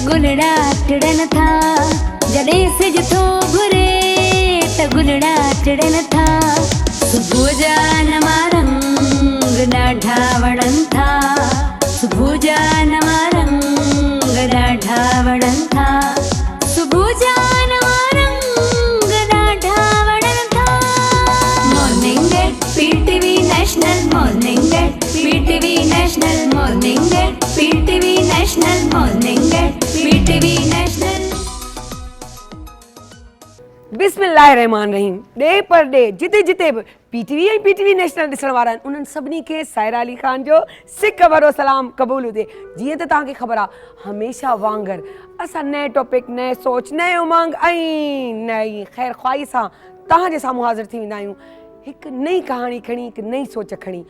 गुलड़ा टिड़न था, जॾहिं सिज थो घुरे त गुलड़ा टिड़न था। सुबुह जा नवां रंग ॾाढा वणनि था, सुबुह जा नवां रंग ॾाढा वणनि था, सुबुह जा नवां रंग ॾाढा वणनि था। Morning at PTV national, morning at PTV national, morning at PTV national, morning at PTV national. बिस्मिल्लाहिर्रहमानिर्रहीम। डे पर डे जिते जिते बि पीटीवी ऐं पीटीवी नेशनल ॾिसण वारा आहिनि उन्हनि सभिनी खे सायरा अली ख़ान जो सिक भरो सलाम क़बूल हुजे। जीअं त तव्हांखे ख़बर आहे हमेशह वांगुरु असां नए टॉपिक, नए सोच, नए उमंग ऐं नई ख़ैर ख़्वाही सां तव्हांजे साम्हूं हाज़िर थी वेंदा आहियूं, हिकु नई कहाणी खणी, हिकु नई सोच खणी।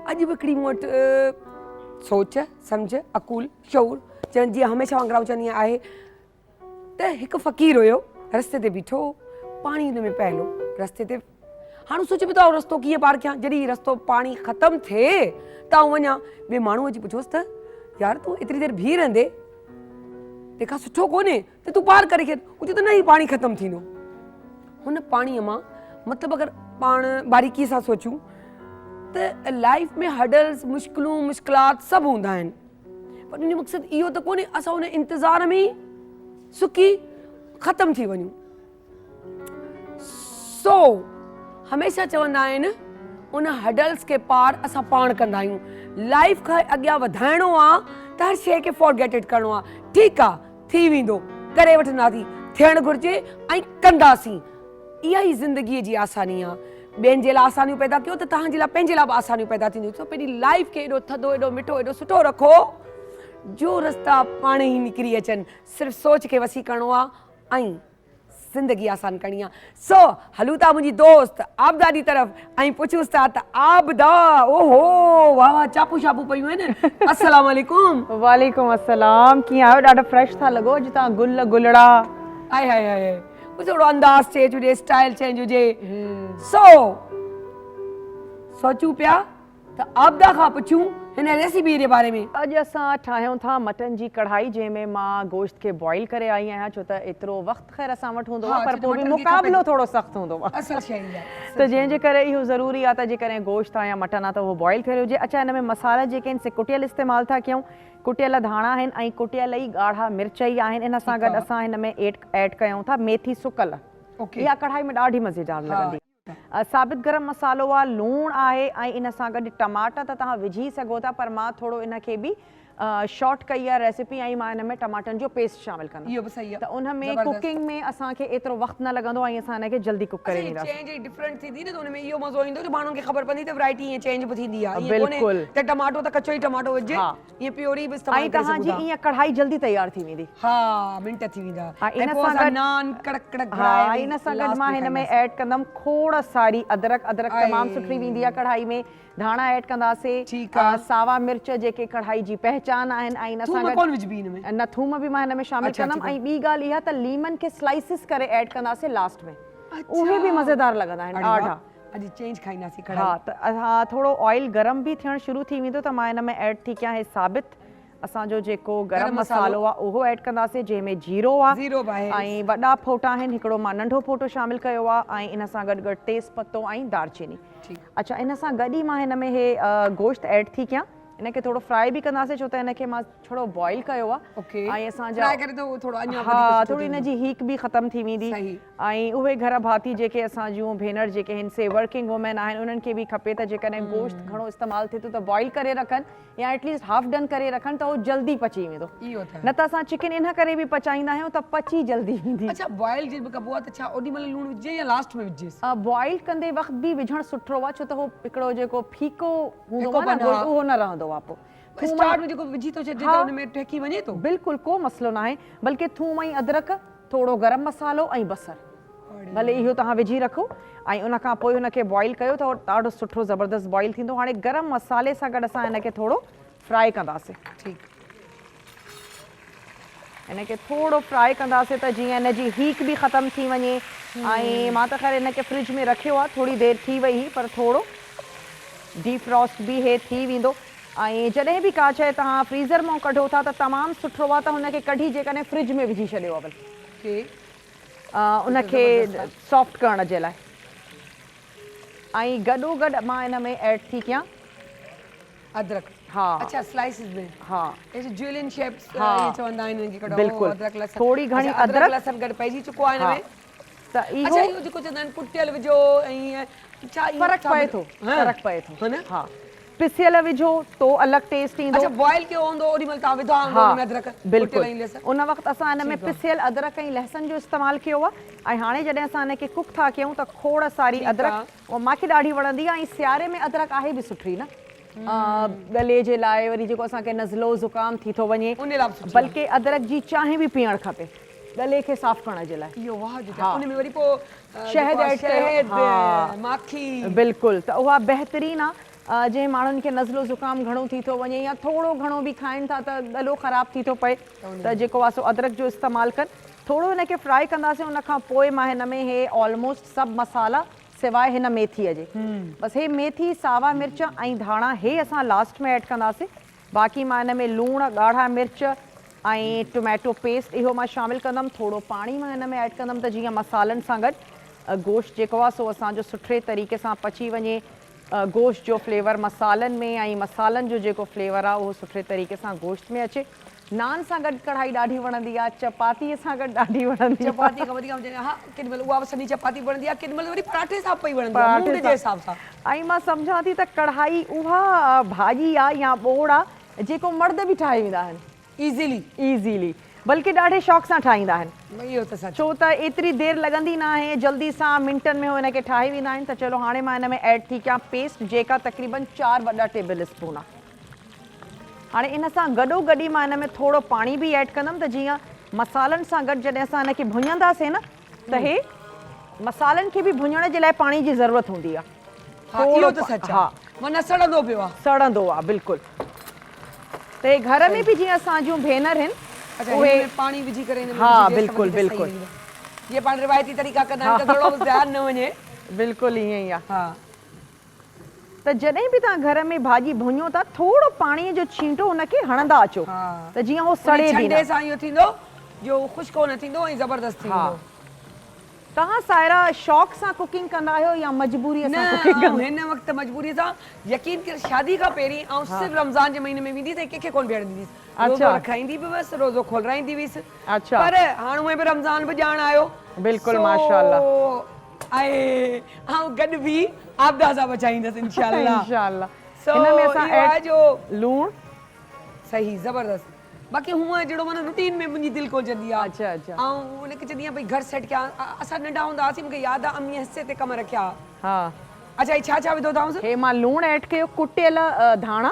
अॼु बि हिकिड़ी मूं वटि सोच, सम्झ, अक़ुल, शऊर जीअं हमेशह वांगुरु चवंदी आहे त हिकु फ़क़ीर हुयो, रस्ते ते बीठो, पाणी हुन में पहलो रस्ते ते। हाणे सोचे पियो त रस्तो कीअं पार कयां। जॾहिं रस्तो पाणी ख़तमु थिए त आउं वञा, ॿिए माण्हू अची पुछोसि त यार तूं एतिरी देरि बीह रहंदे, तंहिंखां सुठो कोन्हे त तूं पार करे खे। उते त न ई पाणी ख़तमु थींदो। हुन पाणीअ मां मतिलबु अगरि पाण बारीकीअ सां सोचूं त लाइफ में हडल्स, मुश्किलूं, मुश्किलात सभु हूंदा आहिनि, पर उन जो मक़सदु इहो त कोन्हे असां हुन इंतज़ार में ई सुकी ख़तमु थी वञूं। सो हमेशह चवंदा आहिनि उन हडल्स खे पार असां पाण कंदा आहियूं। लाइफ खे अॻियां वधाइणो आहे त हर शइ खे फॉरगेट इट करिणो आहे। ठीकु आहे, थी वेंदो, करे वठंदासीं, थियणु घुरिजे ऐं कंदासीं। इहा ई ज़िंदगीअ जी आसानी आहे। ॿियनि जे लाइ आसानियूं पैदा कयो त तव्हांजे लाइ पंहिंजे लाइ बि आसानियूं पैदा थींदियूं। सो पंहिंजी लाइफ खे एॾो थधो, एॾो मिठो, एॾो सुठो रखो जो रस्ता पाण ई निकिरी अचनि। सिर्फ़ु सोच खे वसी करिणो आहे ऐं ज़िंदगी आसान करणी आहे। सो हलूं था मुंहिंजी दोस्त आबदा जी तरफ़ ऐं पुछूंसि था त आबदा, ओहो वाह वाह, चापू शापू पयूं आहिनि। अस्सलाम वालेकुम। वालेकुम अस्सलाम। कीअं आहियो? ॾाढा फ्रेश था लॻो अॼु तव्हां। गुल गुलड़ा, हाय हाय हाय, थोरो अंदाज़ चेंज हुजे, स्टाइल चेंज हुजे। सो सोचूं पिया त आबदा खां पुछूं हिन रेसिपी जे बारे में। अॼु असां ठाहियूं था मटन जी कढ़ाई, जंहिंमें मां गोश्त खे बॉइल करे आई आहियां, छो त एतिरो वक़्तु ख़ैर असां वटि हूंदो आहे, पर पोइ बि मुक़ाबिलो थोरो सख़्तु हूंदो आहे, त जंहिंजे करे इहो ज़रूरी आहे त जेकॾहिं गोश्त आहे या मटन आहे त उहो बॉइल करे हुजे। अच्छा, हिन में मसाला जेके आहिनि से कुटियल इस्तेमालु था कयूं। कुटियल धाणा आहिनि ऐं कुटियल ई ॻाढ़ा मिर्च ई आहिनि। इन सां गॾु असां हिन में ऐड कयूं था मेथी सुकल। इहा कढ़ाई में ॾाढी मज़ेदार लॻंदी। साबित गरम मसालो आहे, लूणु आहे ऐं इन सां गॾु टमाटा त तव्हां विझी सघो था, पर मां थोरो इन खे बि शॉर्ट कई आहे रेसिपी ऐं मां हिन में टमाटनि जो पेस्ट शामिल कंदमि। इहो बि सही आहे। त उन में कुकिंग में असांखे एतिरो वक़्तु न लॻंदो ऐं असां हिन खे जल्दी कुक करे ॾींदासीं। चेंज डिफरेंट थींदी न, त उन में इहो मज़ो ईंदो कि माण्हुनि खे ख़बर पवंदी त वैरायटी ईअं चेंज बि थींदी आहे। बिल्कुलु, त टमाटो त कचो ई टमाटो विझे, ईअं प्योरी बि इस्तेमालु करे सघो था। ऐं तव्हांजी ईअं कढ़ाई जल्दी तयार थी वेंदी। हा, मिंट थी वेंदा। इन सां गॾु नान कड़क कड़क घुराए, इन सां गॾु मां हिन में ऐड कंदमि खोड़ सारी अदरक। अदरक तमामु सुठी वेंदी आहे कढ़ाई में। धाणा ऐड कंदासीं, सावा मिर्च जेके कढ़ाई जी पहचान आहिनि, ऐं इन सां गॾु न थूम बि मां हिन में शामिल कंदमि। ऐं ॿी ॻाल्हि इहा त लीमन खे स्लाइसिस करे ऐड कंदासीं लास्ट में, उहे बि मज़ेदार लॻंदा आहिनि ॾाढा। अॼु चेंज खाईंदासीं। हा, त हा, थोरो ऑयल गरम बि थियणु शुरू थी वेंदो त मां हिन में ऐड थी कयां साबित असांजो जेको गरम मसालो आहे उहो ऐड कंदासीं, जंहिंमें जीरो आहे ऐं वॾा फोटा आहिनि, हिकिड़ो मां नंढो फोटो शामिल कयो आहे, ऐं इन सां गॾु गॾु तेज़ पतो ऐं दालचीनी। अच्छा, इन सां गॾु ई मां हिन में हे गोश्त ऐड थी कयां। इन खे थोरो फ्राई बि कंदासीं, छो त इन खे मां थोरो बॉइल कयो आहे ऐं असांजा थोरी इन जी हीक बि ख़तमु थी वेंदी। ऐं उहे घर भाती जेके असां जूं भेनर जेके आहिनि से वर्किंग वुमेन आहिनि, उन्हनि खे बि खपे त जेकॾहिं गोश्त घणो इस्तेमालु थिए थो त बॉइल करे रखनि या एटलीस्ट हाफ डन करे रखनि, त उहो जल्दी पची वेंदो। न त असां चिकन इन करे बि पचाईंदा आहियूं त पची जल्दी वेंदी। अच्छा, बॉइल जब कबो आहे त छा ओॾीमहिल लूणु विझे या लास्ट में विझे? बॉइल कंदे वक़्तु बि विझणु सुठो आहे, छो त उहो हिकिड़ो जेको फीको हूंदो आहे न, उहो न रहंदो आहे। पोइ स्टार्ट में जेको विझी थो छॾे त उन में ठेकी वञे थो। बिल्कुलु को मसलो न आहे, बल्कि थूम ऐं अदरक, थोरो गरम मसालो ऐं बसर, भले इहो तव्हां विझी रखो ऐं उन खां पोइ हुनखे बॉइल कयो त ॾाढो सुठो ज़बरदस्त बॉइल थींदो। हाणे गरम मसाले सां गॾु असां हिन खे थोरो फ्राई कंदासीं। ठीकु, हिन खे थोरो फ्राई कंदासीं त जीअं हिन जी हीक बि ख़तमु थी वञे। ऐं मां त ख़ैर हिन खे फ्रिज में रखियो आहे, थोरी देरि थी वई, पर थोरो डीफ्रॉस्ट बि हे थी वेंदो। ऐं जॾहिं बि का शइ तव्हां फ्रीज़र मां कढो था त तमामु सुठो आहे त हुनखे कढी जेकॾहिं फ्रिज में विझी छॾियो अवल उनखे सॉफ्ट करण जे लाइ। ऐं गॾोगॾु मां हिन में ऐड थी कयां अदरक। हाँ अच्छा स्लाइसिस में। हाँ ऐसे ज्वेलिन शेप्स हाँ, ये चवंदा आहिनि इनखे कढो बिल्कुलु। अदरक लहसुन थोरी घणी अच्छा, अदरक लहसुन गॾु पइजी चुको आहे हिन में। त अच्छा इहो इहो जेको चवंदा आहिनि कुटियल विझो ऐं छा इहो फ़र्क़ु पए थो, हाँ, फ़र्क़ु पए थो। है ना? हा पिसियल विझो तो अलॻि टेस्ट ईंदो। अच्छा बॉयल कयो हूंदो ओॾी महिल तव्हां विधा हूंदो हुन में अदरक बिल्कुलु कुटियल ऐं लहसुन। उन वक़्तु असां हिन में पिसियल अदरक ऐं लहसुन जो इस्तेमालु कयो आहे ऐं हाणे जॾहिं असां हिनखे कुक था कयूं त खोड़ सारी अदरक ऐं मूंखे ॾाढी वणंदी आहे ऐं सियारे में अदरक आहे बि सुठी न गले जे लाइ वरी जेको असांखे नज़लो ज़ुकाम थी थो वञे उन लाइ बि बल्कि अदरक जी चांहि बि पीअणु खपे गले खे साफ़ करण जे लाइ। इहो वाह जो हाँ। उन में वरी पोइ शहद ऐड शहद हाँ। माखी बिल्कुलु त उहा बहितरीनु आहे जंहिं माण्हुनि खे नज़लो ज़ुकाम घणो थी थो वञे या थोरो घणो बि खाइनि था त गलो ख़राबु थी थो पए त जेको आहे सो अदरक जो इस्तेमालु कनि। थोरो हिनखे फ्राई कंदासीं उन खां पोइ मां हिन में हे ऑलमोस्ट सभु मसाला सिवाइ हिन मेथीअ जे बसि हे मेथी सावा मिर्च ऐं धाणा हे असां लास्ट में ऐड कंदासीं। बाक़ी मां हिन में लूणु ॻाढ़ा मिर्च ऐं टोमेटो पेस्ट इहो मां शामिलु कंदमि। थोरो पाणी मां हिन में ऐड कंदमि त जीअं मसालनि सां गॾु गोश्त जेको आहे सो असांजो सुठे तरीक़े सां पची वञे। गोश्त जो फ्लेवर मसालनि में ऐं मसालनि जो जेको फ्लेवर आहे उहो सुठे तरीक़े सां गोश्त में अचे। नान सां गॾु कढ़ाई ॾाढी वणंदी आहे, चपातीअ सां गॾु ॾाढी वणंदी आहे। चपाती खां वधीक हा केॾी महिल उहा सॼी चपाती वणंदी आहे केॾी महिल वरी पराठे सां पई वणंदी आहे मूड जे हिसाब सां। ऐं मां सम्झां थी त कढ़ाई उहा भाॼी आहे या ॿोड़ आहे जेको मर्द बि ठाहे वेंदा आहिनि ईज़ीली बल्कि ॾाढे शौक़ सां ठाहींदा आहिनि। इहो त सच छो त एतिरी देरि लॻंदी न आहे जल्दी सां मिंटनि में हिनखे ठाहे वेंदा आहिनि। त चलो हाणे मां हिन में ऐड थी कयां पेस्ट जेका तक़रीबन 4 वॾा टेबल स्पून आहे। हाणे इन सां गॾोगॾु ई मां हिन में थोरो पाणी बि ऐड कंदमि त जीअं मसालनि सां गॾु जॾहिं असां हिनखे भुञंदासीं न त हे मसालनि खे बि भुञण जे लाइ पाणी जी ज़रूरत हूंदी आहे। इहो त सच आहे माना सड़ंदो पियो आहे सड़ंदो आहे बिल्कुलु। त हे घर में बि जीअं असां जूं भेनर आहिनि उहे पाणी विझी करे हा बिल्कुलु बिल्कुलु ये पाण रिवायती तरीक़ा कंदा आहिनि त थोरो ध्यानु न वञे बिल्कुलु ईअं ई आहे। हा त जॾहिं बि तव्हां घर में भाॼी भुञो था थोरो पाणीअ जो छींटो हुनखे हणंदा अचो त जीअं उहो सड़े बि ठंडे सां इहो थींदो जो खुश्को न थींदो ऐं ज़बरदस्त थींदो। तव्हां सायरा शौक़ सां कुकिंग कंदा आहियो या मजबूरीअ सां कुकिंग कंदा हिन वक़्तु मजबूरीअ सां यकीन कर शादी खां पहिरीं ऐं सिर्फ़ु रमज़ान जे महीने में वेंदी त कंहिंखे कोन बीहण ॾींदी रोज़ो रखाईंदी बि हुअसि रोज़ो खोलाईंदी हुअसि। अच्छा पर हाणे उहे बि रमज़ान बि ॼाण आयो बिल्कुलु माशाअल्लाह ऐं गॾु बि आपदा सां बचाईंदसि इंशाअल्लाह। हिन में असां ऐड जो लूणु सही ज़बरदस्त बाक़ी हूअं जहिड़ो माना रूटीन में मुंहिंजी दिलि कोजंदी आहे। अच्छा अच्छा ऐं उनखे चवंदी आहियां भई घर सेट कयां असां नंढा हूंदा हुआसीं मूंखे यादि आहे अम्मीअ हिसे ते कमु रखिया। हा अच्छा ही छा छा विधो अथांसि हे मां लूणु ऐड कयो कुटियल धाणा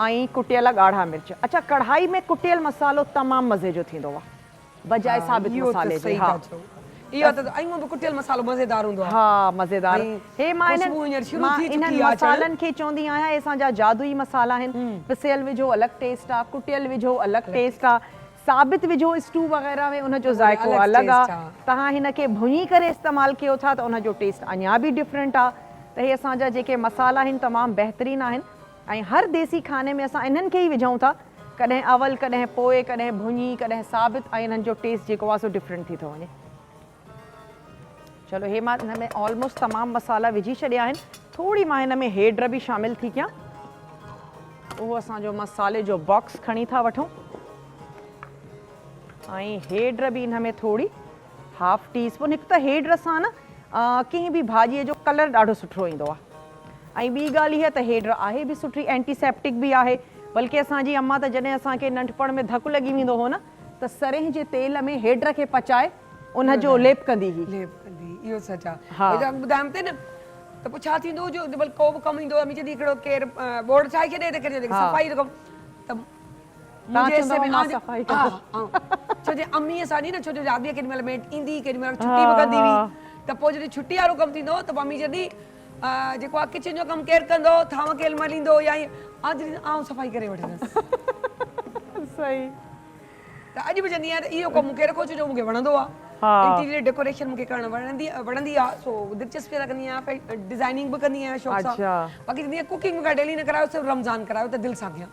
ऐं कुटियल ॻाढ़ा मिर्च। अच्छा कढ़ाई में कुटियल मसालो तमामु मज़े जो थींदो आहे बजाए साबित मसाले जे। हा इहो त ऐं बि कुटियल मसालो मज़ेदार हूंदो आहे। हा मज़ेदार हे मां इन्हनि मसालनि खे चवंदी आहियां हे असांजा जादुई मसाला आहिनि। पिसियल विझो अलॻि टेस्ट आहे कुटियल विझो अलॻि टेस्ट आहे साबित विझो स्टू वग़ैरह में उनजो ज़ाइक़ो अलॻि आहे। तव्हां हिनखे भुञी करे इस्तेमालु कयो था त उनजो टेस्ट अञा बि डिफरेंट आहे। त हे असांजा जेके मसाला आहिनि तमामु बहितरीनु आहिनि ऐं हर देसी खाने में असां इन्हनि खे ई विझूं था कॾहिं अवल कॾहिं पोइ कॾहिं भुञी कॾहिं साबित ऐं इन्हनि जो टेस्ट जेको आहे सो डिफरेंट थी थो वञे। चलो हे मां हिन में ऑलमोस्ट तमामु मसाला विझी छॾिया आहिनि। थोरी मां हिन में हेड बि शामिलु थी कयां उहो असांजो मसाले जो बॉक्स खणी था वठूं ऐं हेड बि हिन में थोरी हाफ टी स्पून। हिकु त हेड सां न कंहिं बि भाॼीअ जो कलर ॾाढो सुठो ईंदो आहे ऐं ॿी ॻाल्हि इहा त हेड आहे बि सुठी एंटीसेप्टिक बि आहे। बल्कि असांजी अम्मा त जॾहिं असांखे नंढपण में धकु लॻी वेंदो हो न त सरेह जे तेल में हेड खे पचाए उनजो लेप कंदी हुई। इहो सच आहे ॿुधायमि ते न त पोइ छा थींदो जो को बि कमु ईंदो अम्मी चवंदी हिकिड़ो केरु बोर्ड ठाहे छॾे त केरु सफ़ाई जो कमु त छो जे अम्मीअ सां नी न छो जो आदमीअ केॾी महिल मेट ईंदी केॾी महिल छुटी बि कंदी हुई त पोइ जॾहिं छुटी वारो कमु थींदो त मम्मी चवंदी जेको आहे किचन जो कमु केरु कंदो थांव केरु मलींदो या आउं सफ़ाई करे वठंदसि। सही त अॼु बि चवंदी आहियां त इहो कमु मूंखे रखो छो जो मूंखे वणंदो आहे इंटीरियर डेकोरेशन मूंखे करणु वणंदी आहे, सो दिलचस्पी रखंदी आहियां, डिज़ाइनिंग बि कंदी आहियां शौक़ सां। बाक़ी जीअं कुकिंग मूंखे डेली न करायो, सिर्फ़ु रमज़ान करायो त दिलि सां कयां।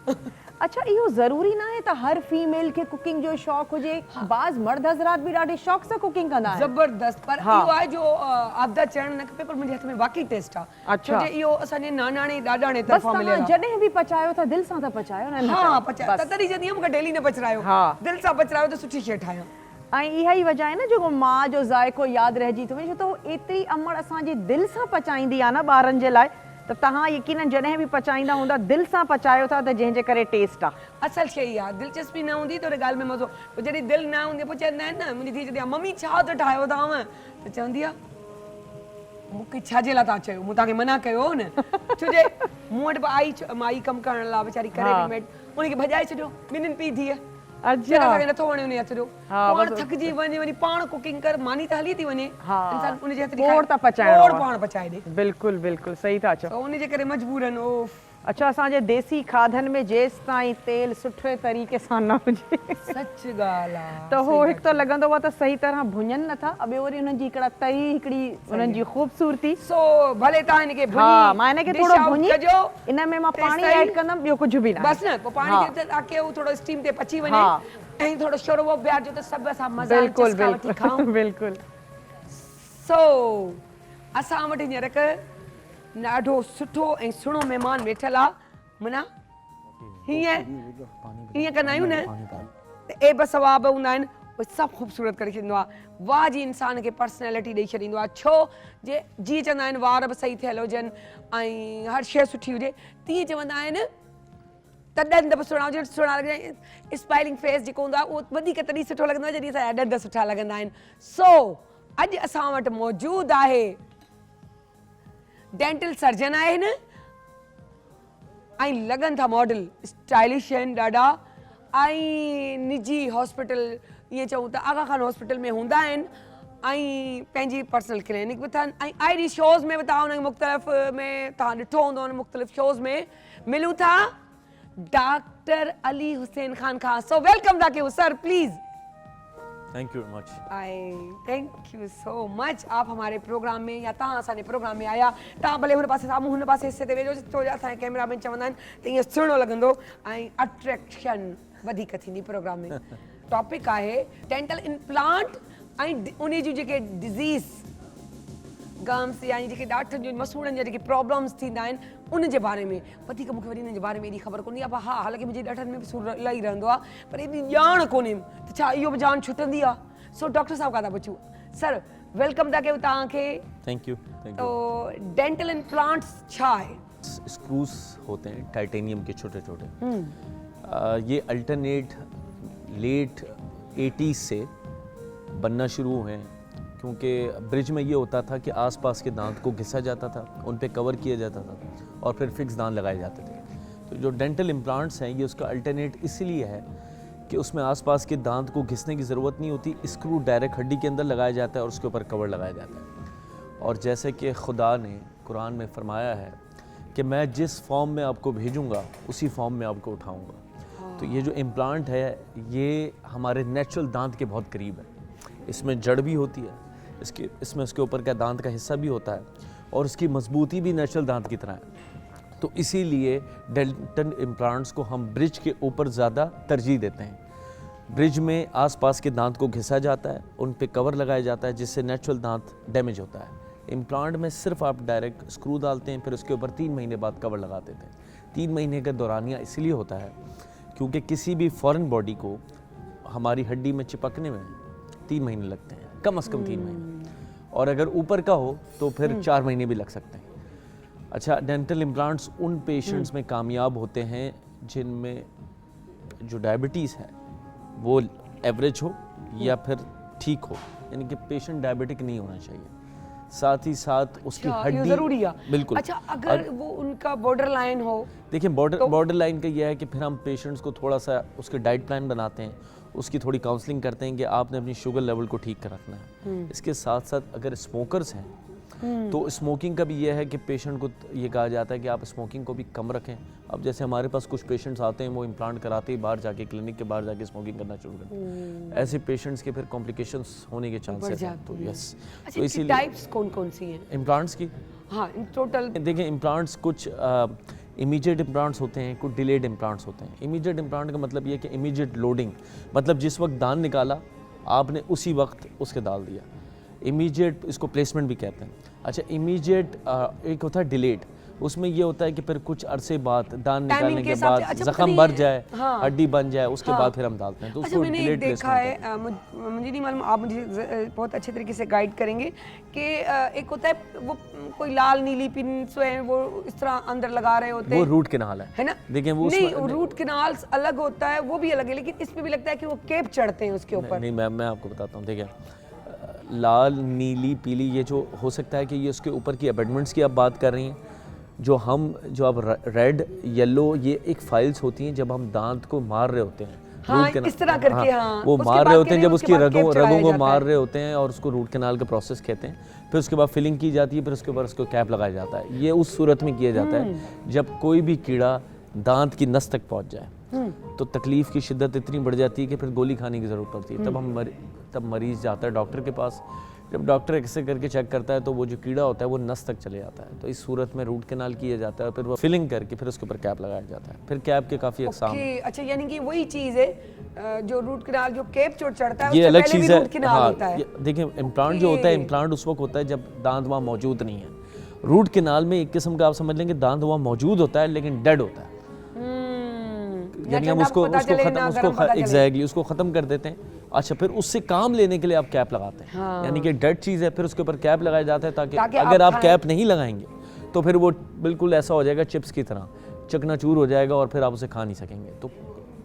अच्छा, इहो ज़रूरी न आहे त हर फीमेल खे कुकिंग जो शौक़ हुजे, बाज़ मर्द हज़रात बि ॾाढे शौक़ सां कुकिंग कंदा आहिनि। ज़बरदस्त, पर इहो आहे जो आपदा चढ़ण न खपे, पर मुंहिंजे हथ में वाकई टेस्ट आहे। छो जे इहो असांजे नानाणे ॾाॾाणे तरफ़ां मिलियल आहे। जॾहिं बि पचायो था दिलि सां त पचायो न। हा, पचायो त तॾहिं चवंदी आहियां मूंखे डेली न पचरायो, दिलि सां पचरायो त सुठी शइ ठाहियां। ऐं इहा ई वजह आहे न जेको माउ जो ज़ाइक़ो यादि रहिजी थो वञे, छो त उहो एतिरी अमड़ असांजी दिलि सां पचाईंदी आहे न ॿारनि जे लाइ, त तव्हां यकीनन जॾहिं बि पचाईंदा हूंदा दिलि सां पचायो था, त जंहिंजे करे टेस्ट आहे। असल शइ आहे, दिलचस्पी न हूंदी त उन ॻाल्हि में मज़ो, पोइ जॾहिं दिलि न हूंदी पोइ चवंदा आहिनि न, मुंहिंजी धीउ चवंदी आहे मम्मी छा त ठाहियो अथव, त चवंदी आहे मूंखे छाजे लाइ तव्हां चयो, मूं तव्हांखे मना कयो हो न। छो जे मूं वटि बि आई माई कमु करण लाइ वीचारी करे रेडीमेड, उनखे भॼाए छॾियो, ॿिन्हिनि पीउ धीउ। असांखे नथो वणे उन हथ जो, पाण थकिजी वञे, वञी पाण कुकिंग कर, मानी त हली थी वञे, इंसान उनजे हथ पाण पचाए ॾे। बिल्कुलु बिल्कुलु सही था चओ। उनजे करे मजबूर आहिनि। ओफ, अच्छा, असांजे देसी खाधनि में जेसि ताईं तेल सुठे तरीक़े सां न हुजे, सच ॻाल्हि आहे, त हो हिकु त लॻंदो आहे त सही तरह भुञनि नथा, ॿियो वरी उन्हनि जी हिकिड़ा तरी, हिकिड़ी उन्हनि जी ख़ूबसूरती। सो भले तव्हां हिनखे मां हिनखे थोरो भुञी, इन में मां पाणी ऐड कंदमि, ॿियो कुझु बि न, बसि न, पोइ पाणी खे ताकि उहो थोरो स्टीम ते पची वञे ऐं थोरो शोरबो ॿियारिजो त सभु असां मज़ा चस्का वठी खाऊं। बिल्कुलु। सो असां वटि हींअर ॾाढो सुठो ऐं सुहिणो महिमान वेठल आहे। माना हीअं कंदा आहियूं न, एब सवाब हूंदा आहिनि, उहे सभु ख़ूबसूरत करे छॾींदो आहे। वाह जी इंसान खे पर्सनैलिटी ॾेई छॾींदो आहे। छो जे जीअं चवंदा आहिनि वार बि सही थियल हुजनि ऐं हर शइ सुठी हुजे, तीअं चवंदा आहिनि त ॾंद बि सुहिणा हुजनि। सुहिणा लॻंदा, स्माइलिंग फेस जेको हूंदो आहे उहो वधीक तॾहिं सुठो लॻंदो आहे जॾहिं असांजा ॾंद सुठा लॻंदा आहिनि। सो अॼु असां वटि मौजूदु आहे डेंटल सर्जन आहिनि ऐं लॻनि था मॉडल, स्टाइलिश आहिनि ॾाढा, ऐं निजी हॉस्पिटल ईअं चऊं त आगा खान हॉस्पिटल में हूंदा आहिनि, ऐं पंहिंजी पर्सनल क्लिनिक बि अथनि, ऐं आईडी शोज़ में बि तव्हां उन मुख़्तलिफ़ में तव्हां ॾिठो हूंदो उन मुख़्तलिफ़ शोज़ में मिलूं था doctor Ali Hussain Khan Khan. So welcome doctor sir, please. Thank you much. Thank you so much. आप हमारे प्रोग्राम में या तव्हां असांजे प्रोग्राम में आया, तव्हां भले हुन पासे साम्हूं हुन पासे हिसे ते वेझो, छो जो असांजे कैमरामैन चवंदा आहिनि त ईअं सुहिणो लॻंदो ऐं अट्रैक्शन वधीक थींदी प्रोग्राम में। टॉपिक आहे डेंटल इम्प्लांट ऐं उन जूं जेके डिज़ीज़ गम्स यानी जेके ॾाढनि जो मसूड़नि जा जेके प्रॉब्लम्स थींदा आहिनि उन जे बारे में। वधीक मूंखे वरी हिन जे बारे में एॾी ख़बर कोन्हे आहे, पर हा हालांकि मुंहिंजे ॾाढनि में बि सूरु इलाही रहंदो आहे, पर एॾी ॼाण कोन्हे त छा इहो बि जान छुटंदी आहे। सो डॉक्टर साहब खां था पुछूं, सर वेलकम था कयूं तव्हांखे। Thank U. तो डेंटल इम्प्लांट्स छा आहे? स्क्रूज होते हैं टाइटेनियम के छोटे छोटे, ये अल्टरनेट लेट 80s से बनना शुरू हुए हैं, क्योंकि ब्रिज में ये होता था कि आसपास के दांत को घिसा जाता था, उन पे कवर किया जाता था और फिर फिक्स दांत लगाए जाते थे। तो जो डेंटल इम्प्लांट्स हैं ये उसका अल्टरनेट इसलिए है कि उसमें आसपास के दांत को घिसने की ज़रूरत नहीं होती, स्क्रू डायरेक्ट हड्डी के अंदर लगाया जाता है और उसके ऊपर कवर लगाया जाता है। और जैसे कि खुदा ने कुरान में फरमाया है कि मैं जिस फॉर्म में आपको भेजूँगा उसी फॉर्म में आपको उठाऊँगा। तो ये जो इम्प्लांट है ये हमारे नेचुरल दांत के बहुत करीब है। इसमें जड़ भी होती है, इसमें उसके ऊपर का दांत का हिस्सा भी होता है और उसकी मजबूती भी नेचुरल दांत की तरह है। तो इसीलिए डेंटल इम्प्लांट्स को हम ब्रिज के ऊपर ज़्यादा तरजीह देते हैं। ब्रिज में आसपास के दांत को घिसा जाता है, उन पे कवर लगाया जाता है जिससे नेचुरल दांत डैमेज होता है। इम्प्लांट में सिर्फ आप डायरेक्ट स्क्रू डालते हैं, फिर उसके ऊपर 3 महीने बाद कवर लगा देते हैं। 3 महीने का दौरानिया इसलिए होता है क्योंकि किसी भी फॉरेन बॉडी को हमारी हड्डी में चिपकने में 3 महीने लगते हैं, कम से कम 3 महीने, और अगर ऊपर का हो तो फिर 4 महीने भी लग सकते हैं। अच्छा, डेंटल इम्प्लांट्स उन पेशेंट्स में कामयाब होते हैं जिनमें जो डायबिटीज़ है वो एवरेज हो या फिर ठीक हो, यानी कि पेशेंट डायबिटिक नहीं होना चाहिए, साथ ही साथ उसकी हड्डी जरूरी है। बिल्कुल। अच्छा, अगर वो उनका बॉर्डर लाइन हो, देखिए बॉर्डर लाइन का यह है कि फिर हम पेशेंट्स को थोड़ा सा उसके डाइट प्लान बनाते हैं, उसकी थोड़ी काउंसलिंग करते हैं कि आपने अपनी शुगर लेवल को ठीक कर रखना है। इसके साथ साथ अगर स्मोकर्स हैं तो स्मोकिंग का भी ये है कि पेशेंट को ये कहा जाता है कि आप स्मोकिंग को भी कम रखें। अब जैसे हमारे पास कुछ पेशेंट्स आते हैं, वो इम्प्लांट कराते ही बाहर जाके क्लिनिक के बाहर जाके स्मोकिंग करना शुरू करते हैं, ऐसे पेशेंट्स के फिर कॉम्प्लिकेशंस होने के चांसेस हैं। तो यस, अच्छा, इसकी टाइप्स कौन कौन सी हैं इम्प्लांट्स की? हाँ, इन टोटल देखिए, इम्प्लांट्स कुछ इमीडिएट इम्प्लांट्स होते हैं, कुछ डिलेड इम्प्लांट्स होते हैं। इमीडिएट इम्प्लांट का मतलब ये है कि इमीडिएट लोडिंग, मतलब जिस वक्त दांत निकाला आपने उसी वक्त उसके डाल दिया। इमीडिएट इसको प्लेसमेंट भी कहते हैं। अच्छा, इमीडिएट एक होता है डिलेड, उसमें ये होता है कि फिर कुछ अरसे बाद दांत निकालने के बाद जख्म भर जाए, हड्डी बन जाए, उसके बाद फिर हम डालते हैं। तो उसको डिलेड देखा है, मुझे नहीं मालूम, आप मुझे बहुत अच्छे तरीके से गाइड करेंगे कि एक होता है वो कोई लाल नीली पिन स्वयं वो इस तरह अंदर लगा रहे होते हैं, वो रूट कैनाल है ना? देखिए वो नहीं, रूट कैनाल अलग होता है, वो भी अलग है, लेकिन इसमें भी लगता है कि वो केप चढ़ते हैं उसके ऊपर। नहीं, मैं आपको बताता हूँ। देखिए, लाल नीली पीली ये जो हो सकता है कि ये उसके ऊपर की अबेटमेंट्स की आप बात कर रही हैं। जो अब रेड येलो ये एक फाइल्स होती हैं जब हम दांत को मार रहे होते हैं, हाँ, इस तरह करके, हाँ, वो मार रहे होते हैं, जब उसकी रगों को मार रहे होते हैं, और उसको रूट कैनाल का प्रोसेस कहते हैं। फिर उसके बाद फिलिंग की जाती है, फिर उसके ऊपर उसको कैप लगाया जाता है। ये उस सूरत में किया जाता है जब कोई भी कीड़ा दांत की नस तक पहुंच जाए, तो तकलीफ की शिद्दत इतनी बढ़ जाती है कि फिर गोली खाने की ज़रूरत पड़ती है। तब मरीज़ जाता है डॉक्टर के पास। जब डॉक्टर ऐसे करके चेक करता है तो वो जो कीड़ा होता है वो नस तक चले जाता है। तो इस सूरत में रूट कैनाल किया जाता है, फिर वो फिलिंग करके फिर उसके ऊपर कैप लगाया जाता है। फिर कैप के काफ़ी अक़साम। अच्छा, यानी कि वही चीज़ है जो रूट कैनाल, जो कैप चढ़ता है, ये अलग चीज़ है। रूट कैनाल होता है। देखिए, इम्प्लांट जो होता है, इम्प्लांट उस वक्त होता है जब दांत वहाँ मौजूद नहीं है। रूट कैनाल में एक किस्म का आप समझ लेंगे दांत वहाँ मौजूद होता है लेकिन डेड होता है, यानी हम उसको ख़त्म कर देते हैं। अच्छा, फिर उससे काम लेने के लिए आप कैप लगाते हैं, यानी कि डेड चीज़ है, फिर उसके ऊपर कैप लगाया जाता है ताकि अगर आप कैप नहीं लगाएंगे तो फिर वो बिल्कुल ऐसा हो जाएगा चिप्स की तरह, चकनाचूर हो जाएगा और फिर आप उसे खा नहीं सकेंगे। तो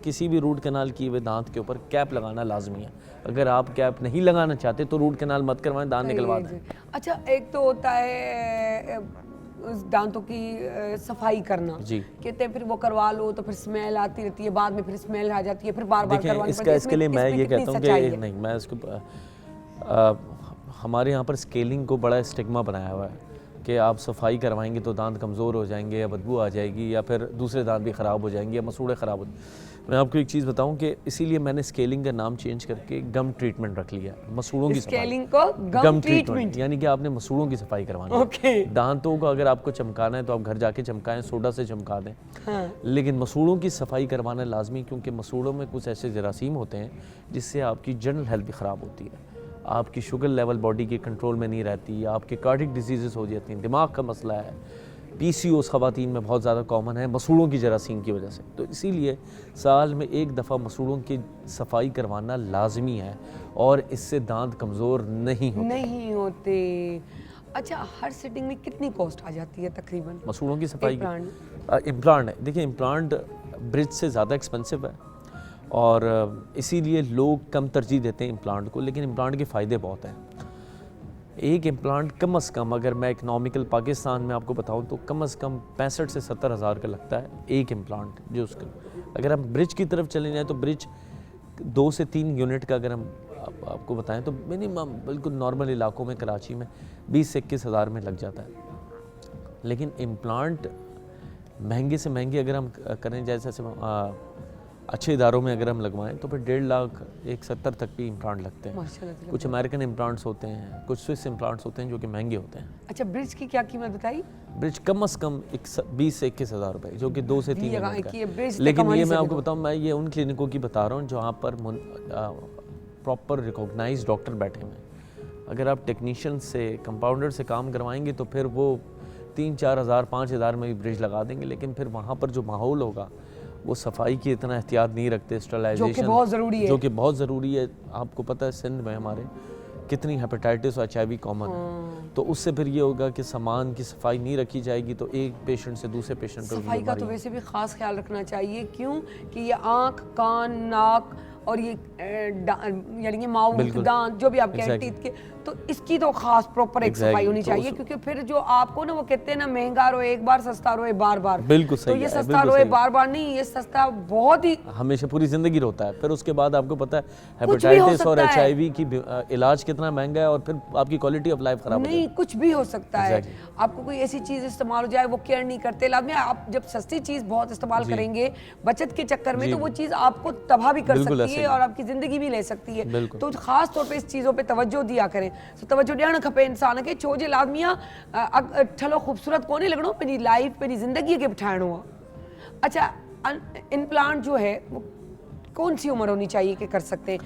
किसी भी रूट कैनाल किए हुए दांत के ऊपर कैप लगाना लाजमी है। अगर आप कैप नहीं लगाना चाहते तो रूट कैनाल मत करवाएं, दांत निकलवा दें। अच्छा, एक तो होता है उस दांतों की सफाई करना जी, कहते हैं फिर वो करवा लो तो फिर स्मेल आती रहती है, बाद में फिर स्मेल आ जाती है, फिर बार बार करवानी पड़ती है। इसके लिए मैं ये कहता हूँ कि नहीं, मैं इसको हमारे यहाँ पर स्केलिंग को बड़ा स्टिग्मा बनाया हुआ है कि आप सफाई करवाएंगे तो दांत कमज़ोर हो जाएंगे या बदबू आ जाएगी या फिर दूसरे दांत भी ख़राब हो जाएंगे या मसूड़े ख़राब हो। मैं आपको एक चीज़ बताऊं कि इसीलिए मैंने स्केलिंग का नाम चेंज करके गम ट्रीटमेंट रख लिया। मसूड़ों की स्केलिंग को गम ट्रीटमेंट, यानी कि आपने मसूड़ों की सफाई करवानी है। दांतों को अगर आपको चमकाना है तो आप घर जाके चमकाएं, सोडा से चमका दें, लेकिन मसूड़ों की सफाई करवाना लाजमी, क्योंकि मसूड़ों में कुछ ऐसे जरासीम होते हैं जिससे आपकी जनरल हेल्थ भी ख़राब होती है, आपकी शुगर लेवल बॉडी के कंट्रोल में नहीं रहती, आपके कार्डिक डिजीज़ हो जाती हैं, दिमाग का मसला है, PCOS ख़वातीन में बहुत ज़्यादा कॉमन है मसूड़ों की जरासीम की वजह से। तो इसीलिए साल में एक दफ़ा मसूड़ों की सफाई करवाना लाजमी है और इससे दांत कमज़ोर नहीं होते। अच्छा, हर सिटिंग में कितनी कॉस्ट आ जाती है तकरीबन मसूड़ों की सफाई? इम्प्लांट है, देखिए इम्प्लांट ब्रिज से ज़्यादा एक्सपेंसिव है और इसीलिए लोग कम तरजीह देते हैं इम्प्लांट को, लेकिन इम्प्लांट के फ़ायदे बहुत हैं। एक इम्प्लांट कम से कम, अगर मैं इकनॉमिकल पाकिस्तान में आपको बताऊं तो कम से कम 65 से 70 हज़ार का लगता है एक इम्प्लांट। जो उसका अगर हम ब्रिज की तरफ चले जाएँ तो ब्रिज 2 से 3 यूनिट का अगर हम आपको बताएं तो मिनिमम बिल्कुल नॉर्मल इलाकों में कराची में 20 से 21 हज़ार में लग जाता है। लेकिन इम्प्लांट महंगे से महंगे अगर हम करें, जैसे अच्छे इदारों में अगर हम लगवाएं तो फिर 1.5 लाख 170 तक भी इम्प्लांट लगते हैं। कुछ अमेरिकन इम्प्लांट्स होते हैं, कुछ स्विस इम्प्लांट्स होते हैं जो कि महंगे होते हैं। अच्छा, ब्रिज की क्या कीमत बताई? ब्रिज कम से कम 20 से 21 हज़ार रुपये, जो कि 2 से 3 हज़ार का। लेकिन ये मैं आपको बताऊँ, मैं ये उन क्लिनिकों की बता रहा हूँ जहाँ पर प्रॉपर रिकॉग्नाइज डॉक्टर बैठे हुए हैं। अगर आप टेक्नीशियन से, कंपाउंडर से काम करवाएंगे तो फिर वो 3-4 हज़ार 5 हज़ार में भी ब्रिज लगा देंगे, लेकिन फिर वहाँ पर जो माहौल होगा वो सफाई की इतना एहतियात नहीं रखते, स्टरलाइजेशन जो कि बहुत ज़रूरी है। आपको पता है सिंध में हमारे कितनी हेपेटाइटिस और HIV कॉमन है, तो उससे फिर ये होगा कि सामान की सफाई नहीं रखी जाएगी तो एक पेशेंट से दूसरे पेशेंट पर सफाई का तो वैसे भी ख़ास ख्याल रखना चाहिए। क्यों कि ये आँख, कान, नाक और ये यानी कि माउथ, दांत, जो भी आप कह टीथ के, तो इसकी तो खास प्रॉपर एक सफाई होनी चाहिए, क्योंकि फिर जो आपको ना वो कहते हैं ना महंगा रोए एक बार, सस्ता रोए बार बार। बिल्कुल सही तो ये सस्ता रोए बार बार नहीं, ये सस्ता बहुत ही हमेशा पूरी जिंदगी रोता है। फिर उसके बाद आपको पता है हेपेटाइटिस और HIV की इलाज कितना महंगा है, और फिर आपकी क्वालिटी ऑफ लाइफ खराब नहीं, कुछ भी हो सकता है। आपको कोई ऐसी चीज इस्तेमाल हो जाए, वो केयर नहीं करते, लाजमी आप जब सस्ती चीज बहुत इस्तेमाल करेंगे बचत के चक्कर में, तो वो चीज आपको तबाह भी कर सकती है और आपकी जिंदगी भी ले सकती है। तो खास तौर पे इस चीजों पे तवज्जो दिया करें। तो तवज्जो ॾियणु खपे इंसान खे, छो जे लाज़मी ठलो ख़ूबसूरत कोन्हे लॻणो, पंहिंजी लाइफ, पंहिंजी ज़िंदगी खे बि ठाहिणो आहे। अच्छा, इम्प्लांट जो है वो कौन सी उम्र होनी चाहिए कि कर सकते हैं?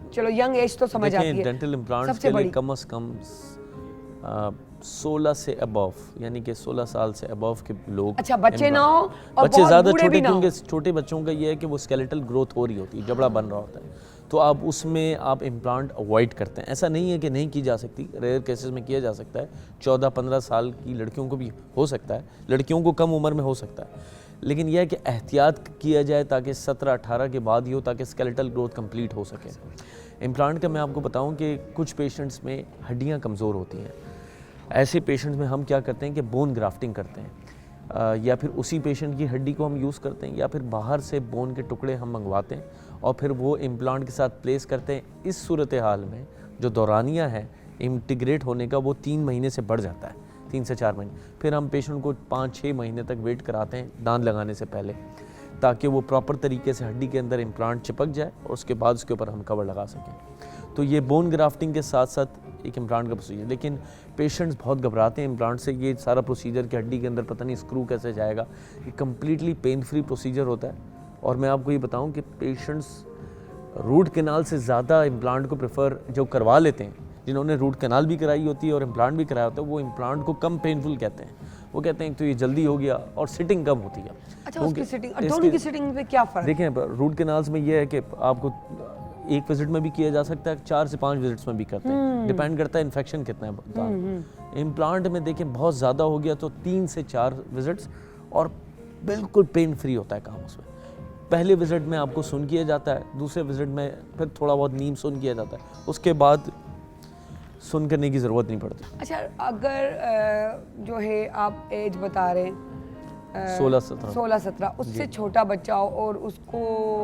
चलो यंग एज तो समझ आती है। डेंटल इम्प्लांट्स के लिए कम से कम 16 से अबव, यानी कि 16 साल से अबव के लोग। अच्छा, बच्चे ना हो और बच्चे ज़्यादा छोटे, ना हो। क्योंकि छोटे बच्चों का ये है कि वो स्केलेटल ग्रोथ हो रही होती है, जबड़ा बन रहा होता है, तो आप उसमें आप इम्प्लांट अवॉइड करते हैं। ऐसा नहीं है कि नहीं की जा सकती, रेयर केसेस में किया जा सकता है। 14-15 साल की लड़कियों को भी हो सकता है, लड़कियों को कम उम्र में हो सकता है, लेकिन यह है कि एहतियात किया जाए ताकि 17-18 के बाद ही हो, ताकि स्केलेटल ग्रोथ कंप्लीट हो सके। इम्प्लांट का मैं आपको बताऊं कि कुछ पेशेंट्स में हड्डियां कमज़ोर होती हैं। ऐसे पेशेंट्स में हम क्या करते हैं कि बोन ग्राफ्टिंग करते हैं, या फिर उसी पेशेंट की हड्डी को हम यूज़ करते हैं, या फिर बाहर से बोन के टुकड़े हम मंगवाते हैं और फिर वो इम्प्लांट के साथ प्लेस करते हैं। इस सूरत हाल में जो दौरानिया है इंटीग्रेट होने का, वो 3 महीने से बढ़ जाता है, 3 से 4 महीने। फिर हम पेशेंट को 5-6 महीने तक वेट कराते हैं दांत लगाने से पहले, ताकि वो प्रॉपर तरीके से हड्डी के अंदर इम्प्लांट चिपक जाए और उसके बाद उसके ऊपर हम कवर लगा सकें। तो ये बोन ग्राफ्टिंग के साथ साथ एक इम्प्लांट का प्रोसीजर। लेकिन पेशेंट्स बहुत घबराते हैं इम्प्लांट से, ये सारा प्रोसीजर कि हड्डी के अंदर पता नहीं स्क्रू कैसे जाएगा। ये कम्प्लीटली पेन फ्री प्रोसीजर होता है। और मैं आपको ये बताऊं कि पेशेंट्स रूट कैनाल से ज़्यादा इम्प्लांट को प्रेफर जो करवा लेते हैं, जिन्होंने रूट कैनाल भी कराई होती है और इम्प्लांट भी कराया होता है, वो इम्प्लांट को कम पेनफुल कहते हैं। वो कहते हैं तो ये जल्दी हो गया और सिटिंग कम होती है। अच्छा, उसकी सिटिंग, दोनों की सिटिंग में क्या फ़र्क? देखें, रूट कैनाल्स में ये है कि आपको एक विजिट में भी किया जा सकता है, 4 से 5 विजिट्स में भी करते हैं, डिपेंड करता है इन्फेक्शन कितना है। इम्प्लांट में देखें बहुत ज़्यादा हो गया तो 3 से 4 विजिट्स, और बिल्कुल पेन फ्री होता है काम उसमें। पहले विजिट में आपको सुन किया जाता है, दूसरे विजिट में फिर थोड़ा बहुत नीम सुन किया जाता है, उसके बाद सुन करने की ज़रूरत नहीं पड़ती। अच्छा, अगर जो है आप एज बता रहे हैं 16-17, उससे छोटा बच्चा हो और उसको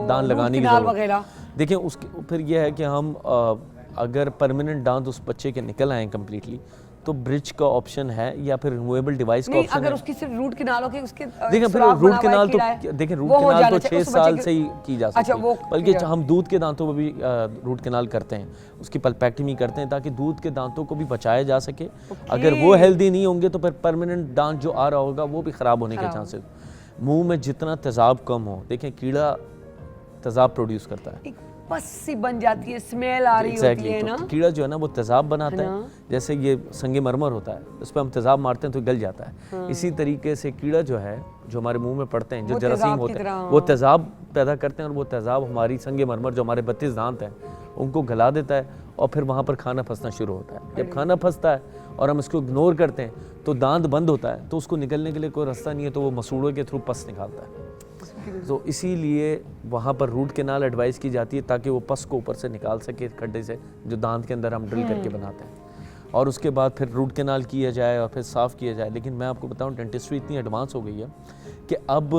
दांत लगाने की ज़रूरत वगैरह, देखिए उसके फिर यह है कि हम अगर परमानेंट दांत उस बच्चे के निकल आए कम्प्लीटली, तो ब्रिज का ऑप्शन है या फिर रिमूवेबल डिवाइस का ऑप्शन है। अगर उसकी सिर्फ रूट कैनाल हो के उसके देखिए, फिर रूट कैनाल तो देखें, रूट कैनाल तो 6 साल से ही की जा सकती है। बल्कि हम दूध के दांतों पर भी रूट कैनाल करते हैं, उसकी पल्पेक्टमी करते हैं ताकि दूध के दांतों को भी बचाया जा सके। अगर वो हेल्दी नहीं होंगे तो फिर परमानेंट दांत जो आ रहा होगा वो भी ख़राब होने के चांसेस। मुंह में जितना तेज़ाब कम हो, देखें कीड़ा तेज़ाब प्रोड्यूस करता है, पस सी बन जाती है, स्मेल आ रही होती है ना। तो कीड़ा जो है ना वो तेज़ाब बनाता है, जैसे ये संगमरमर होता है, उस पर हम तेज़ाब मारते हैं तो गल जाता है। इसी तरीके से कीड़ा जो है, जो हमारे मुंह में पड़ते हैं, जो जरासीम होते हैं, वो तेज़ाब पैदा करते हैं, और वो तेज़ाब हमारी संगमरमर जो हमारे 32 दांत हैं उनको गला देता है, और फिर वहाँ पर खाना फंसना शुरू होता है। जब खाना फंसता है और हम इसको इग्नोर करते हैं तो दांत बंद होता है, तो उसको निकलने के लिए कोई रास्ता नहीं है, तो वो मसूड़ों के थ्रू पस निकालता है। तो इसीलिए वहाँ पर रूट कैनाल एडवाइस की जाती है ताकि वो पस को ऊपर से निकाल सके खड्डे से, जो दांत के अंदर हम ड्रिल करके बनाते हैं, और उसके बाद फिर रूट कैनाल किया जाए और फिर साफ़ किया जाए। लेकिन मैं आपको बताऊँ, डेंटिस्ट्री इतनी एडवांस हो गई है कि अब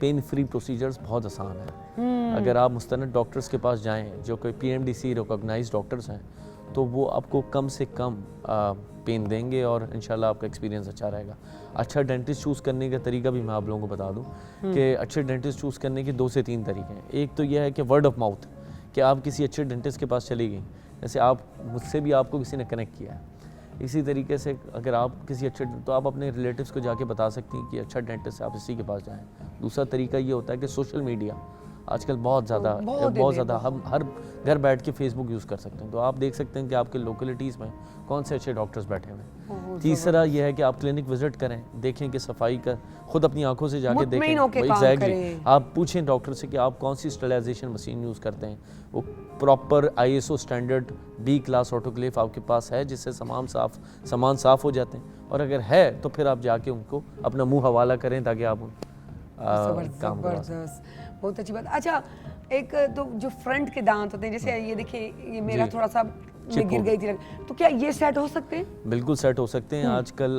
पेन फ्री प्रोसीजर्स बहुत आसान है। अगर आप मुस्तनद डॉक्टर्स के पास जाएँ जो कोई PMDC रिकॉग्नाइज्ड डॉक्टर्स हैं, तो वो आपको कम से कम पेन देंगे और इंशाल्लाह आपका एक्सपीरियंस अच्छा रहेगा। अच्छा डेंटिस्ट चूज़ करने का तरीका भी मैं आप लोगों को बता दूं कि अच्छे डेंटिस्ट चूज़ करने के 2 से 3 तरीके हैं। एक तो यह है कि वर्ड ऑफ माउथ, कि आप किसी अच्छे डेंटिस्ट के पास चली गई, जैसे आप मुझसे भी आपको किसी ने कनेक्ट किया है, इसी तरीके से अगर आप किसी अच्छे, तो आप अपने रिलेटिव्स को जाके बता सकती हैं कि अच्छा डेंटिस्ट है, आप इसी के पास जाएँ। दूसरा तरीका ये होता है कि सोशल मीडिया आजकल बहुत ज़्यादा हम हर घर बैठ के फेसबुक यूज़ कर सकते हैं, तो आप देख सकते हैं कि आपके लोकेलिटीज़ में कौन से अच्छे डॉक्टर्स बैठे हुए हैं। तीसरा यह है कि आप क्लिनिक विजिट करें, देखें कि सफाई का खुद अपनी आंखों से जाके देखें। एग्जैक्टली, आप पूछें डॉक्टर से कि आप कौन सी स्टरलाइजेशन मशीन यूज़ करते हैं, वो proper ISO standard B class autoclave आपके पास है जिससे सामान साफ़ हो जाते हैं, और अगर है तो फिर आप जाके उनको अपना मुँह हवाला करें ताकि आप काम करें। बहुत अच्छी बात। अच्छा, एक तो जो फ्रंट के दांत होते हैं, जैसे ये देखिए ये मेरा थोड़ा सा ये गिर गई थी, तो क्या ये सेट हो सकते हैं? बिल्कुल सेट हो सकते हैं। आजकल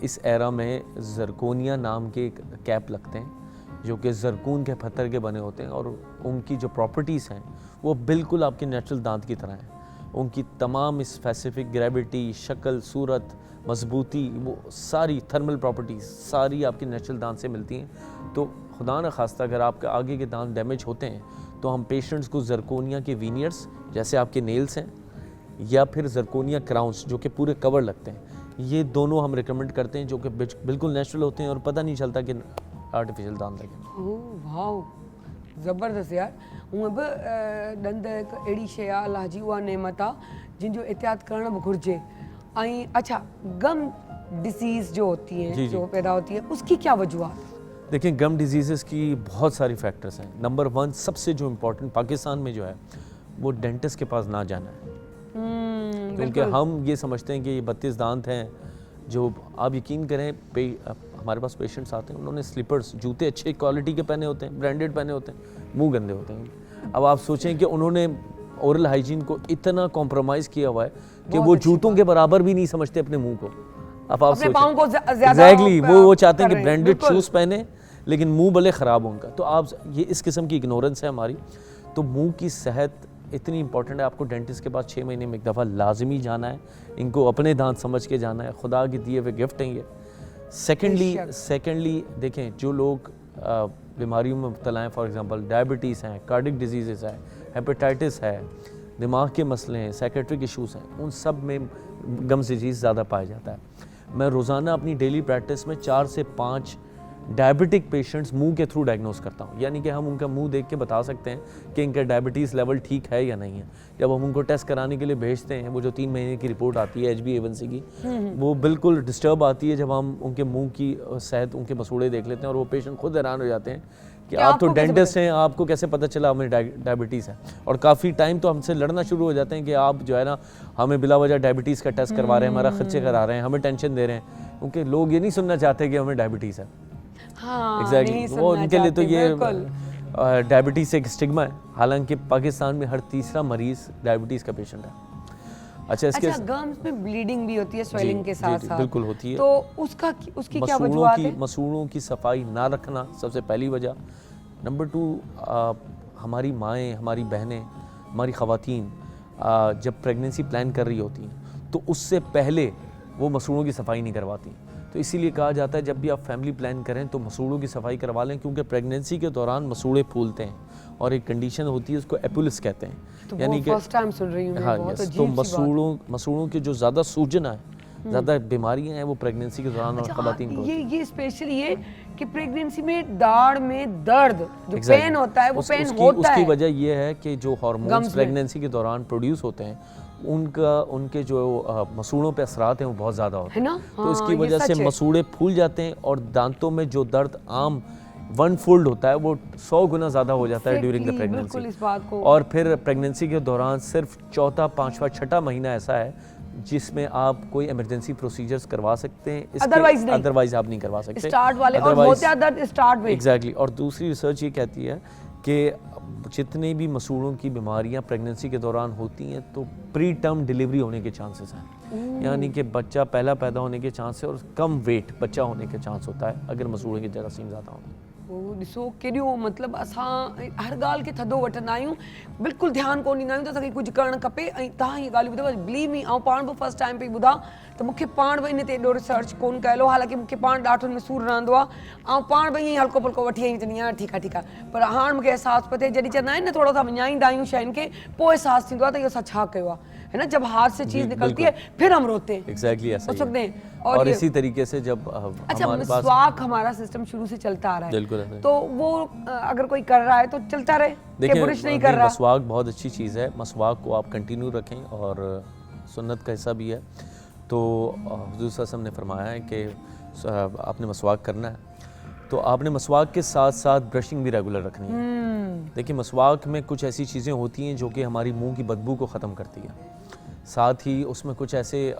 इस एरा में जरकोनिया नाम के एक कैप लगते हैं जो कि जरकून के पत्थर के बने होते हैं और उनकी जो प्रॉपर्टीज़ हैं वो बिल्कुल आपके नेचुरल दांत की तरह हैं। उनकी तमाम स्पेसिफिक ग्रेविटी, शक्ल, सूरत, मजबूती, वो सारी थर्मल प्रॉपर्टीज़ सारी आपके नेचुरल दांत से मिलती हैं। तो खुदा न खास्ता अगर आपके आगे के दांत डैमेज होते हैं तो हम पेशेंट्स को जरकोनिया के वीनियर्स जैसे आपके नेल्स हैं या फिर जरकोनिया क्राउन्स जो कि पूरे कवर लगते हैं, ये दोनों हम रिकमेंड करते हैं जो कि बिल्कुल नेचुरल होते हैं और पता नहीं चलता कि आर्टिफिशियल दांत लगे। ओह वाओ, ज़बरदस्त यार। हूँ बि ॾंद हिकु अहिड़ी शइ आहे, अलाह जी उहा नेमत आहे जिन जो एहतियात करणु बि घुरिजे। ऐं अच्छा, गम डिसीज़ जो होती है जो पैदा होती है उसकी क्या वजूहत? देखिए, गम डिजीज़ की बहुत सारी फैक्टर्स हैं। नंबर 1 सबसे जो इम्पोर्टेंट पाकिस्तान में जो है वो डेंटिस्ट के पास ना जाना है, क्योंकि हम ये समझते हैं कि ये 32 दांत हैं जो आप यकीन करें हमारे पास पेशेंट्स आते हैं, उन्होंने स्लीपर्स, जूते अच्छे क्वालिटी के पहने होते हैं, ब्रांडेड पहने होते हैं, मुंह गंदे होते हैं। अब आप सोचें कि उन्होंने ओरल हाइजीन को इतना कॉम्प्रोमाइज़ किया हुआ है कि वो जूतों के बराबर भी नहीं समझते अपने मुंह को। अब आप अपने पाँव को ज़्यादा एग्जैक्टली वो चाहते हैं कि ब्रांडेड शूज़ पहने लेकिन मुंह भले ख़राब हो उनका। तो आप ये इस किस्म की इग्नोरेंस है हमारी। तो मुंह की सेहत इतनी इंपॉर्टेंट है, आपको डेंटिस्ट के पास 6 महीने में एक दफ़ा लाजमी जाना है। इनको अपने दांत समझ के जाना है, खुदा के दिए हुए गिफ्ट हैं ये। सेकेंडली देखें, जो लोग बीमारियों में मुब्तला हैं, फॉर एग्जांपल डायबिटीज़ हैं, कार्डिक डिजीज़ है, हेपेटाइटिस है, दिमाग के मसले हैं, साइकेट्रिक इश्यूज़ हैं, उन सब में गम डिजीज़ ज़्यादा पाया जाता है। मैं रोज़ाना अपनी डेली प्रैक्टिस में 4 से 5 डायबिटिक पेशेंट्स मुंह के थ्रू डायग्नोस करता हूँ, यानी कि हम उनका मुंह देख के बता सकते हैं कि इनका डायबिटीज़ लेवल ठीक है या नहीं है। जब हम उनको टेस्ट कराने के लिए भेजते हैं, वो जो 3 महीने की रिपोर्ट आती है HbA1c की, वो बिल्कुल डिस्टर्ब आती है जब हम उनके मुंह की सेहत, उनके मसूड़े देख लेते हैं, और वो पेशेंट खुद हैरान हो जाते हैं कि आप तो डेंटिस्ट हैं, आपको कैसे पता चला हमें डायबिटीज़ है। और काफ़ी टाइम तो हमसे लड़ना शुरू हो जाते हैं कि आप जो है ना हमें बिला वजह डायबिटीज़ का टेस्ट करवा रहे हैं, हमारा खर्चे करा रहे हैं, हमें टेंशन दे रहे हैं, क्योंकि लोग ये नहीं सुनना चाहते कि हमें डायबिटीज़ है। हाँ, एग्जैक्टली, वो उनके लिए तो ये डायबिटीज़ एक स्टिग्मा है, हालांकि पाकिस्तान में हर तीसरा मरीज़ डायबिटीज़ का पेशेंट है। अच्छा, गम्स में ब्लीडिंग भी होती है स्वेलिंग के साथ साथ? बिल्कुल होती है। तो उसकी क्या वजूहत है? मसूड़ों की सफाई ना रखना सबसे पहली वजह। नंबर 2, हमारी माएँ, हमारी बहनें, हमारी ख़वातीन जब प्रेगनेंसी प्लान कर रही होती हैं तो उससे पहले वो मसूड़ों की सफाई नहीं करवाती। तो इसीलिए कहा जाता है जब भी आप फैमिली प्लान करें तो मसूड़ों की सफाई करवा लें, क्योंकि प्रेगनेंसी के दौरान मसूड़े फूलते हैं और एक कंडीशन होती है उसको एपुलिस कहते हैं। तो यानी कि फर्स्ट टाइम सुन रही हूं मैं। हाँ, तो मसूड़ों की जो ज़्यादा सूजन है, ज़्यादा बीमारियां हैं, वो प्रेगनेंसी के दौरान और ख़वातीन को ये स्पेशली ये कि प्रेगनेंसी में दाढ़ में दर्द जो पेन होता है वो पेन होता है। उसकी वजह ये है कि जो हार्मोन्स प्रेगनेंसी के दौरान प्रोड्यूस होते हैं उनके जो मसूड़ों पे असरात हैं वो बहुत ज़्यादा होते हैं ना। तो इसकी वजह से मसूड़े फूल जाते हैं और दांतों में जो दर्द आम 1 फोल्ड होता है वो 100 गुना ज़्यादा हो जाता है ड्यूरिंग द प्रेगनेंसी। और फिर प्रेगनेंसी के दौरान सिर्फ 4था, 5वां, 6ठा महीना ऐसा है जिसमें आप कोई इमरजेंसी प्रोसीजर्स करवा सकते हैं, अदरवाइज आप नहीं करवा सकते। स्टार्ट वाले और होता है दर्द स्टार्ट में। एग्जैक्टली। और दूसरी रिसर्च ये कहती है कि जितने भी मसूड़ों की बीमारियां प्रेगनेंसी के दौरान होती हैं तो प्री टर्म डिलीवरी होने के चांसेस हैं, यानी कि बच्चा पहला पैदा होने के चांस है और कम वेट बच्चा होने के चांस होता है अगर मसूड़ों की जरासीम ज़्यादा हों। ॾिसो केॾियो मतिलबु असां हर ॻाल्हि खे थधो वठंदा आहियूं, बिल्कुलु ध्यानु कोन ॾींदा आहियूं त असांखे कुझु करणु खपे। ऐं तव्हां हीअ ॻाल्हि ॿुधायो, बिलीव मी, ऐं पाण बि फस्ट टाइम पई ॿुधां त मूंखे पाण बि इन ते एॾो रिसर्च कोन कयल हो, हालांकि मूंखे पाण ॾाढो में सूरु रहंदो आहे ऐं पाण बि ईअं हल्को फुल्को वठी आई चवंदी आहियां ठीकु आहे, पर हाणे मूंखे अहसासु पियो थिए जॾहिं चवंदा आहिनि न थोरो सा विञाईंदा आहियूं शयुनि खे पोइ अहसासु थींदो आहे त इहो असां छा कयो आहे, है ना। जब हाथ से चीज़ निकलती है फिर हम रोते हैं। एग्जैक्टली ऐसा ही है। और इसी तरीके से जब अच्छा, मिसवाक हमारा सिस्टम शुरू से चलता आ रहा है, तो वो अगर कोई कर रहा है तो चलता रहे, देखिए बुरिश नहीं कर रहा। मसवाक बहुत अच्छी चीज़ है, मसवाक को आप कंटिन्यू रखें और सुन्नत का हिस्सा भी है। तो हुज़ूर सल्लल्लाहु अलैहि वसल्लम ने फरमाया है कि आपने मसवाक करना है तो आपने मसवाक के साथ साथ ब्रशिंग भी रेगुलर रखनी है। देखिए, मसवाक में कुछ ऐसी चीज़ें होती हैं जो कि हमारी मुंह की बदबू को ख़त्म करती है, साथ ही उसमें कुछ ऐसे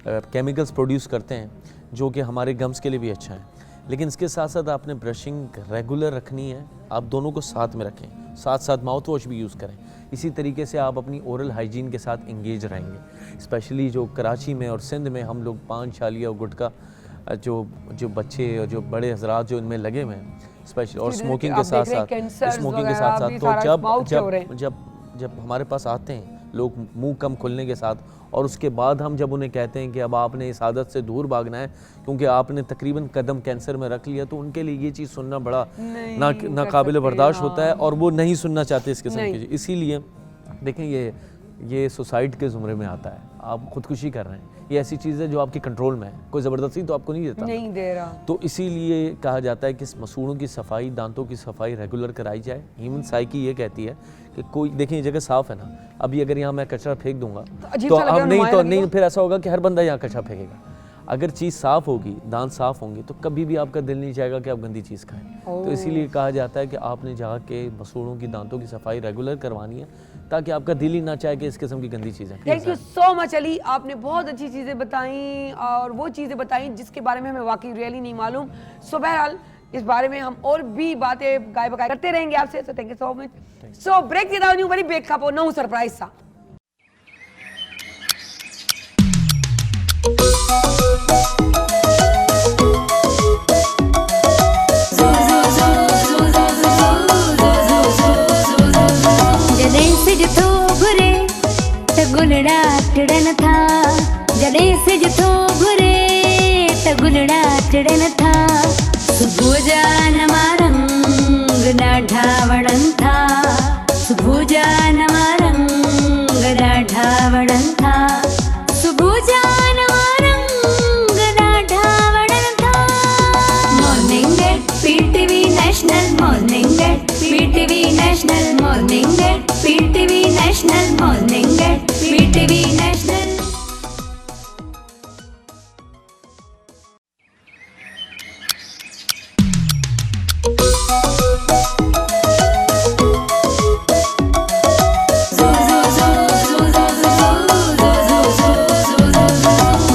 केमिकल्स प्रोड्यूस करते हैं जो कि हमारे गम्स के लिए भी अच्छा है। लेकिन इसके साथ साथ आपने ब्रशिंग रेगुलर रखनी है, आप दोनों को साथ में रखें, साथ साथ माउथ वॉश भी यूज़ करें। इसी तरीके से आप अपनी ओरल हाइजीन के साथ इंगेज रहेंगे। स्पेशली जो कराची में और सिंध में हम लोग पान, छालिया और गुटखा जो बच्चे और जो बड़े हजरात जो इनमें लगे हुए हैं स्पेशली, और स्मोकिंग के साथ साथ तो जब हमारे पास आते हैं लोग मुंह कम खुलने के साथ, और उसके बाद हम जब उन्हें कहते हैं कि अब आपने इस आदत से दूर भागना है क्योंकि आपने तकरीबन कदम कैंसर में रख लिया, तो उनके लिए ये चीज़ सुनना बड़ा नाकाबिल बर्दाश्त होता है और वो नहीं सुनना चाहते इस किस्म की चीज़। इसीलिए देखें ये सोसाइटी के ज़ुमरे में आता है, आप खुदकुशी कर रहे हैं, ये ऐसी चीज़ है जो आपके कंट्रोल में है, कोई ज़बरदस्ती तो आपको नहीं दे रहा। तो इसीलिए कहा जाता है कि मसूड़ों की सफाई, दांतों की सफाई रेगुलर कराई जाए। ह्यूमन साइकी ये कहती है कि कोई देखें ये जगह साफ़ है ना, अभी अगर यहाँ मैं कचरा फेंक दूंगा तो अब नहीं फिर ऐसा होगा कि हर बंदा यहाँ कचरा फेंकेगा। अगर चीज़ साफ़ होगी, दांत साफ़ होंगे, तो कभी भी आपका दिल नहीं चाहेगा कि आप गंदी चीज़ खाएं। तो इसीलिए कहा जाता है कि आपने जाके मसूड़ों की, दांतों की सफाई रेगुलर करवानी है ताकि आपका दिल ही ना चाहे कि इस किस्म की गंदी चीज़ें। Thank you so much Ali, आपने बहुत अच्छी चीज़ें बताई और वो चीज़ें बताई जिसके बारे में हमें वाकई रियली नहीं मालूम। सो बहरहाल इस बारे में हम और भी बातें गाय बगाए करते रहेंगे आपसे। So thank you so much. So break के दाव न्यू वरी ब्रेक खापो नओं सरप्राइज सा। गुलड़ा टिड़न था, जड़े से जिथो घुरे त गुलड़ा टिड़न था। सुबह जान मारंग डाढ़ा वड़न था, सुबह जान मारंग डाढ़ा वड़न था, सुबह जान मारंग डाढ़ा वड़न था। Morning at PTV national, morning at PTV national, morning at PTV national, morning at PTV national.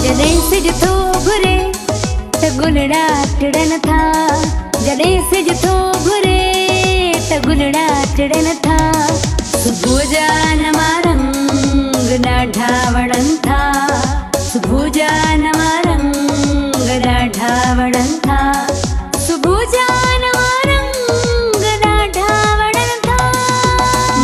जड़े से जिथो घुरे त गुलड़ा टिड़न था, जड़े से जिथो घुरे त गुलड़ा टिड़न था। सुबह जान मारंग डाढ़ा वड़न था, सुबह जान मारंग डाढ़ा वड़न था, सुबह जान मारंग डाढ़ा वड़न था।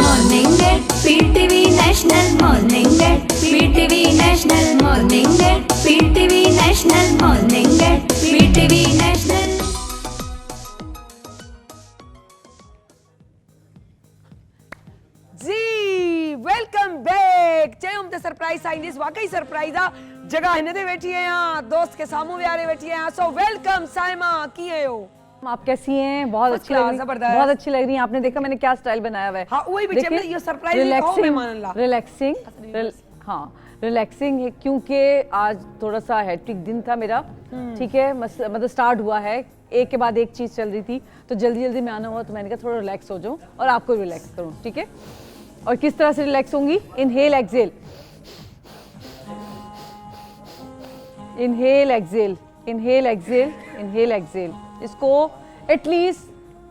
Morning at PTV national, morning at PTV national, morning at PTV national, morning at PTV national. Welcome back. चयूं त सरप्राइज आईंदीस, वाकई सरप्राइज आ। जगह हिन ते वेठी आहियां, दोस्त के सामू विहारे वेठी आहियां। सो वेलकम साइमा, कीअं हो? आप कैसी हैं? बहुत अच्छी लग रही हैं, बहुत अच्छी लग रही हैं। आपने देखा मैंने क्या स्टाइल बनाया हुआ है? हाँ वही भी चल ये सरप्राइज है मेहमानन ला। रिलैक्सिंग, हाँ रिलैक्सिंग है क्योंकि आज थोड़ा सा हैट्रिक दिन था मेरा, ठीक है, मतलब स्टार्ट हुआ है, एक के बाद एक चीज़ चल रही थी, तो जल्दी जल्दी में आना हुआ, तो मैंने कहा थोड़ा रिलैक्स हो जाऊँ और आपको रिलैक्स करूँ, ठीक है। और किस तरह से रिलैक्स होंगी? Inhale exhale, inhale exhale, inhale exhale, inhale exhale. इसको एटलीस्ट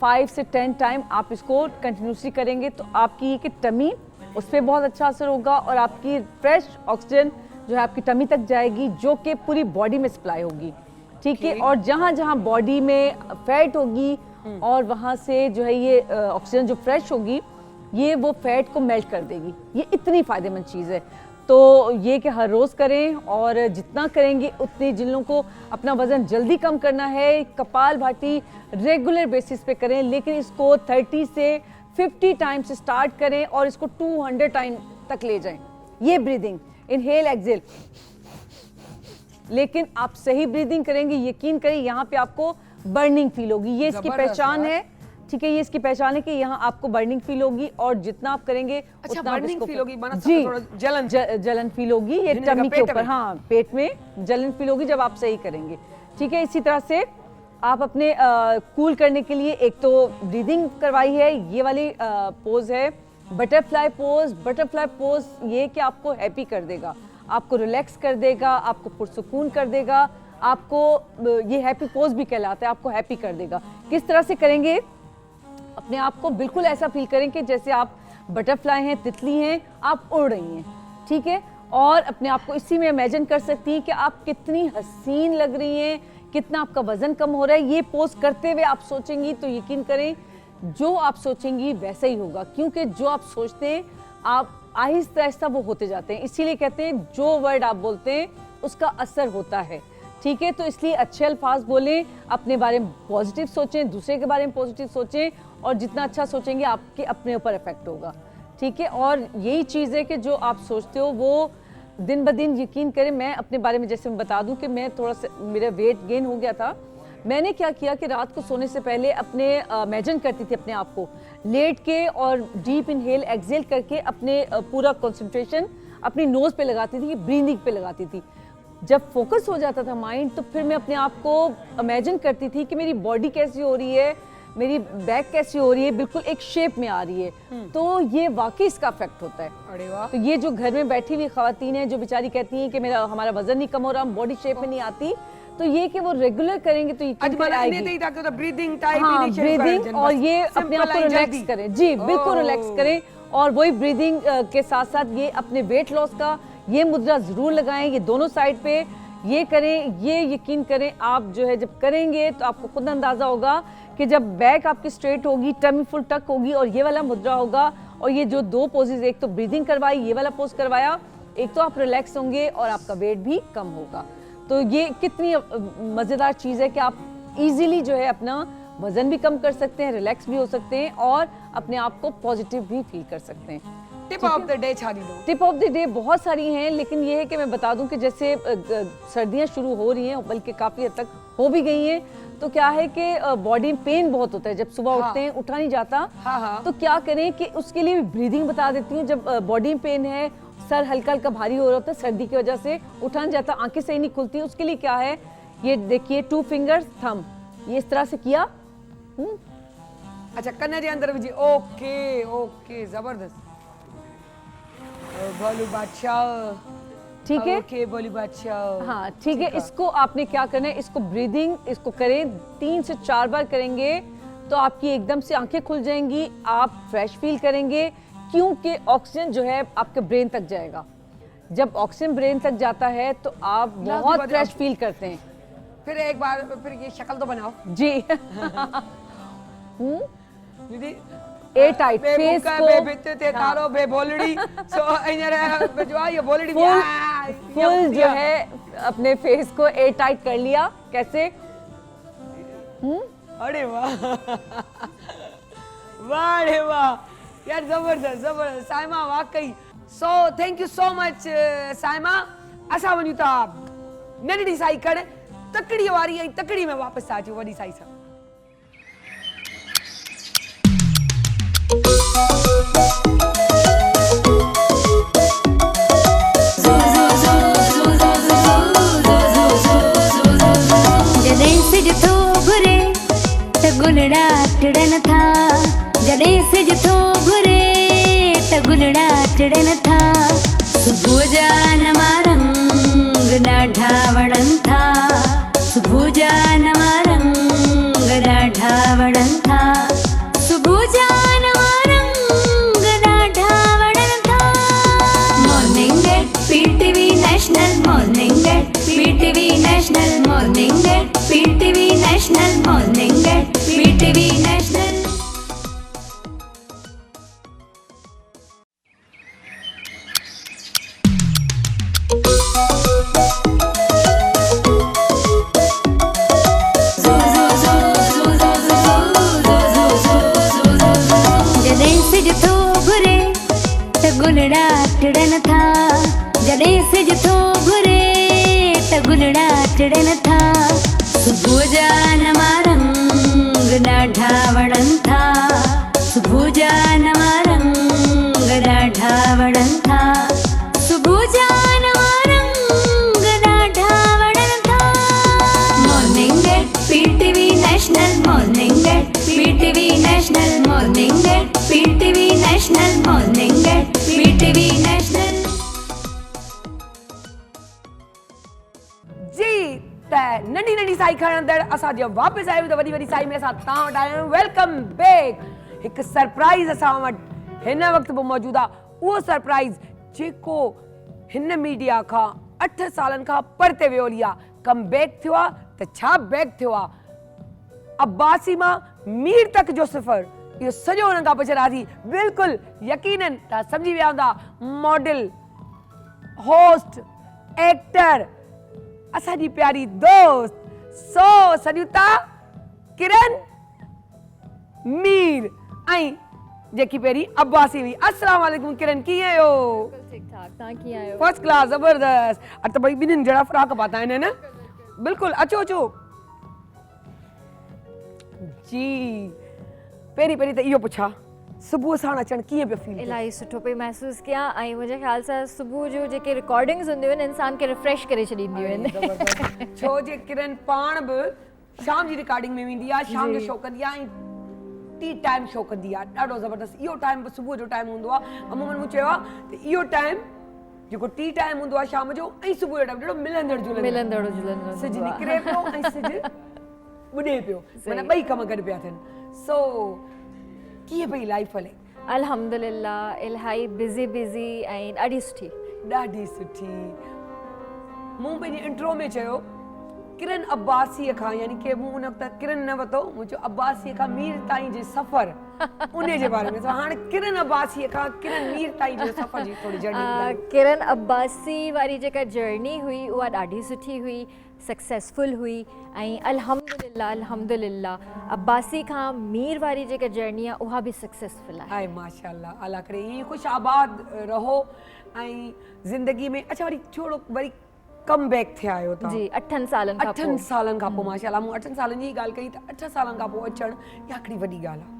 5 से 10 टाइम आप इसको कंटिन्यूसली करेंगे तो आपकी कि टमी उस पर बहुत अच्छा असर होगा और आपकी फ्रेश ऑक्सीजन जो है आपकी टमी तक जाएगी, जो कि पूरी बॉडी में सप्लाई होगी, ठीक है। और जहाँ जहाँ बॉडी में फैट होगी और वहाँ से जो है ये ऑक्सीजन जो फ्रेश होगी ये वो फैट को मेल्ट कर देगी। ये इतनी फ़ायदेमंद चीज़ है, तो ये कि हर रोज़ करें और जितना करेंगे उतने, जिन लोगों को अपना वज़न जल्दी कम करना है कपालभाति रेगुलर बेसिस पे करें, लेकिन इसको 30 से 50 टाइम से स्टार्ट करें और इसको 200 टाइम तक ले जाएं। ये ब्रीदिंग इनहेल एक्सेल, लेकिन आप सही ब्रीदिंग करेंगे, यकीन करें यहाँ पे आपको बर्निंग फील होगी। ये इसकी पहचान है, ठीक है, ये इसकी पहचान है कि यहाँ आपको बर्निंग फील होगी और जितना आप करेंगे अच्छा, उतना बर्निंग फील होगी, जी जलन जलन फील होगी, ये टमी के ऊपर, हाँ पेट में जलन फील होगी जब आप सही करेंगे, ठीक है। इसी तरह से आप अपने कूल करने के लिए एक तो ब्रीदिंग करवाई है, ये वाली पोज है बटरफ्लाई पोज। बटरफ्लाई पोज ये कि आपको हैप्पी कर देगा, आपको रिलैक्स कर देगा, आपको पुरसुकून कर देगा, आपको ये हैप्पी पोज भी कहलाता है, आपको हैप्पी कर देगा। किस तरह से करेंगे? अपने आप को बिल्कुल ऐसा फील करें कि जैसे आप बटरफ्लाई हैं, तितली हैं, आप उड़ रही हैं, ठीक है। और अपने आप को इसी में इमेजिन कर सकती हैं कि आप कितनी हसीन लग रही हैं, कितना आपका वजन कम हो रहा है। ये पोज करते हुए आप सोचेंगी तो यकीन करें जो आप सोचेंगी वैसा ही होगा, क्योंकि जो आप सोचते हैं आप आहिस्ता आहिस्ता वो होते जाते हैं। इसीलिए कहते हैं जो वर्ड आप बोलते हैं उसका असर होता है, ठीक है। तो इसलिए अच्छे अल्फाज बोलें, अपने बारे में पॉजिटिव सोचें, दूसरे के बारे में पॉजिटिव सोचें, और जितना अच्छा सोचेंगे आपके अपने ऊपर इफेक्ट होगा, ठीक है। और यही चीज़ है कि जो आप सोचते हो वो दिन ब दिन, यकीन करें, मैं अपने बारे में जैसे मैं बता दूं कि मैं थोड़ा सा मेरा वेट गेन हो गया था। मैंने क्या किया कि रात को सोने से पहले अपने इमेजिन करती थी अपने आप को लेट के और डीप इनहेल एक्सहेल करके अपने पूरा कंसंट्रेशन अपनी नोज पे लगाती थी, ब्रीदिंग पे लगाती थी। जब फोकस हो जाता था माइंड तो फिर मैं अपने आप को इमेजिन करती थी कि मेरी बॉडी कैसी हो रही है, मेरी बैक कैसी हो रही है, बिल्कुल एक शेप में आ रही है। तो ये वाकई इसका इफेक्ट होता है। अरे वाह। तो ये जो घर में बैठी हुई खवातीन हैं जो बेचारी कहती हैं कि हमारा वजन नहीं कम हो रहा, हम बॉडी शेप में नहीं आती, तो ये कि वो रेगुलर करेंगे तो ये ब्रीदिंग ब्रीदिंग और ये अपने आप को रिलैक्स करें। जी बिल्कुल रिलैक्स करें, और वही ब्रीदिंग के साथ साथ ये अपने वेट लॉस का ये मुद्रा जरूर लगाएं, ये दोनों साइड पे ये करें। ये यकीन करें आप जो है जब करेंगे तो आपको खुद अंदाजा होगा कि जब बैक आपकी स्ट्रेट होगी, टमी फुल टक होगी और ये वाला मुद्रा होगा, और ये जो दो पोजेज, एक तो ब्रीदिंग करवाई, ये वाला पोज करवाया, एक तो आप रिलैक्स होंगे और आपका वेट भी कम होगा। तो ये कितनी मज़ेदार चीज़ है कि आप इजीली जो है अपना वजन भी कम कर सकते हैं, रिलैक्स भी हो सकते हैं और अपने आप को पॉजिटिव भी फील कर सकते हैं। टिप ऑफ द डे छाड़ी दो। टिप ऑफ द डे बहुत सारी हैं, लेकिन ये है कि मैं बता दूं कि जैसे सर्दियां शुरू हो रही हैं, बल्कि काफ़ी हद तक हो भी गई हैं, तो क्या है कि बॉडी में पेन बहुत होता है जब सुबह उठते हैं, उठा नहीं जाता। तो क्या करें कि उसके लिए ब्रीदिंग बता देती हूँ। जब बॉडी में पेन है, सर हल्का हल्का भारी हो रहा होता है सर्दी की वजह से, उठा नहीं जाता, आंखें सही नहीं खुलती, उसके लिए क्या है, ये देखिए 2 फिंगर्स थंब, ये इस तरह से किया। अच्छा, कन्ने जे अंदर विझी। ओके ओके, जबरदस्त। बोलू बादशाह, ठीक है। ओके बोलू बादशाह। हाँ ठीक है। इसको आपने क्या करना है, इसको ब्रीदिंग इसको करें 3 से 4 बार करेंगे तो आपकी एकदम से आंखें खुल जाएंगी, आप फ्रेश फील करेंगे, क्योंकि ऑक्सीजन जो है आपके ब्रेन तक जाएगा। जब ऑक्सीजन ब्रेन तक जाता है तो आप बहुत फ्रेश फील करते हैं। फिर एक बार फिर ये शक्ल तो बनाओ जी। दीदी ए टाइट फेस को बे बिते ते तारो बे बोलड़ी सो इनर जो ये बोलड़ी फुल जो है अपने फेस को ए टाइट कर लिया। कैसे? अरे वाह वाह रे वाह यार, जबरदस्त जबरदस्त साइमा, वाकई। सो thank you so much Saima. असा वञू था नंढड़ी साई कण, तकड़ी वारी ऐं तकड़ी में वापस था अचूं वॾी साई सां। जॾहिं सिज थो घुरे त गुलड़ा टिड़न था, जॾहिं सिज थो घुरे त गुलड़ा टिड़न था, सुबुह जा नवा रंग ॾाढा वणनि था, सुबुह जा नवा रंग ॾाढा वणनि था, सुबुह जा नवा रंग ॾाढा वणनि था। Morning at PTV national, morning at PTV national, morning at PTV national, morning at PTV national. जॾहिं सिज थो घुरे त गुलड़ा टिड़न था, जॾहिं सिज थो घुरे त गुलड़ा टिड़न था, सुबुह जा नवा रंग ॾाढा वणनि था, सुबुह जा नवा रंग ॾाढा वणनि था, सुबुह जा नवा रंग ॾाढा वणनि था। Morning at PTV national, morning at PTV national, morning at PTV national, morning at PTV National. जी त साई खणंदड़ असां जो वापसि आहियूं त वॾी वॾी साई में असां तव्हां वटि आया आहियूं। Welcome back. हिकु सरप्राइज़ असां वटि हिन वक़्तु बि मौजूदु आहे। उहो सरप्राइज़ जेको हिन मीडिया खां 8 सालनि खां परते वियोली आहे, कम बैक थियो आहे त छा बैक थियो आहे। अब्बासी मां मीर तक जो सफ़र, इहो सॼो हुननि खां पुछे राज़ी। बिल्कुलु यकीनन तव्हां सम्झी विया हूंदा। मॉडल, होस्ट, एक्टर, असांजी प्यारी दोस्त, सो सॼूता किरण मीर ऐं जेकी पहिरीं अब्बासी हुई। अस्सलाम वालेकुम किरण, कीअं आहियो? ठीक ठाक, तव्हां कीअं आहियो? फर्स्ट क्लास, ज़बरदस्त। अॼु त ॿई ॿिन्हिनि जहिड़ा फ्रॉक पाता आहिनि न? बिल्कुलु, अचो अचो जी। पहिरीं पहिरीं त इहो पुछा, सुबुह साण अचणु कीअं पियो फील? इलाही सुठो पई महसूस कयां ऐं मुंहिंजे ख़्याल सां सुबुह जो जेके रिकॉर्डिंग्स हूंदियूं आहिनि इंसान खे रिफ्रेश करे छॾींदियूं आहिनि। छो जे किरण पाण बि शाम जी रिकॉर्डिंग में वेंदी आहे, शाम जो शो कंदी आहे ऐं टी टाइम शो कंदी आहे। ॾाढो ज़बरदस्त इहो टाइम बि सुबुह जो टाइम हूंदो आहे। अमूमन मूं चयो आहे त इहो टाइम जेको टी टाइम हूंदो आहे शाम जो ऐं सुबुह जो टाइम ॾाढो मिलंदड़ जुलंदड़, सिज निकिरे पियो ऐं सिज बुॾे पियो, माना ॿई कम गॾु पिया थियनि। सो कीअं पई लाइफ हले? अल्हम्दुलिल्लाह, इलाही बिज़ी ऐं ॾाढी सुठी। ॾाढी सुठी। मूं पंहिंजी इंट्रो में चयो किरण अब्बासीअ खां, यानी कि मूं उन वक़्तु किरण न वरितो, मूं चयो अब्बासीअ खां मीर ताईं जे सफ़र उन जे बारे में। हाणे किरण अब्बासीअ खां किरण मीर ताईं जे सफ़र जी थोरी जर्नी। किरण अब्बासी वारी जेका जर्नी हुई उहा ॾाढी सुठी हुई, सक्सेसफुल हुई ऐं अल्हम्दुलिल्लाह अब्बासी खां मीर वारी जेका जर्नी आहे उहा बि सक्सेसफुल आहे। हाय माशाअल्लाह, अल्लाह करे ईअं ख़ुशि आबाद रहो ऐं ज़िंदगी में। अच्छा, वरी थोरो वरी कम बैक थिया आहियो तव्हां? जी, 8 सालनि खां पोइ। 8 सालनि खां पोइ माशाअल्लाह। मूं 8 सालनि जी ॻाल्हि कई त 8 सालनि खां पोइ अचणु इहा हिकिड़ी वॾी ॻाल्हि आहे।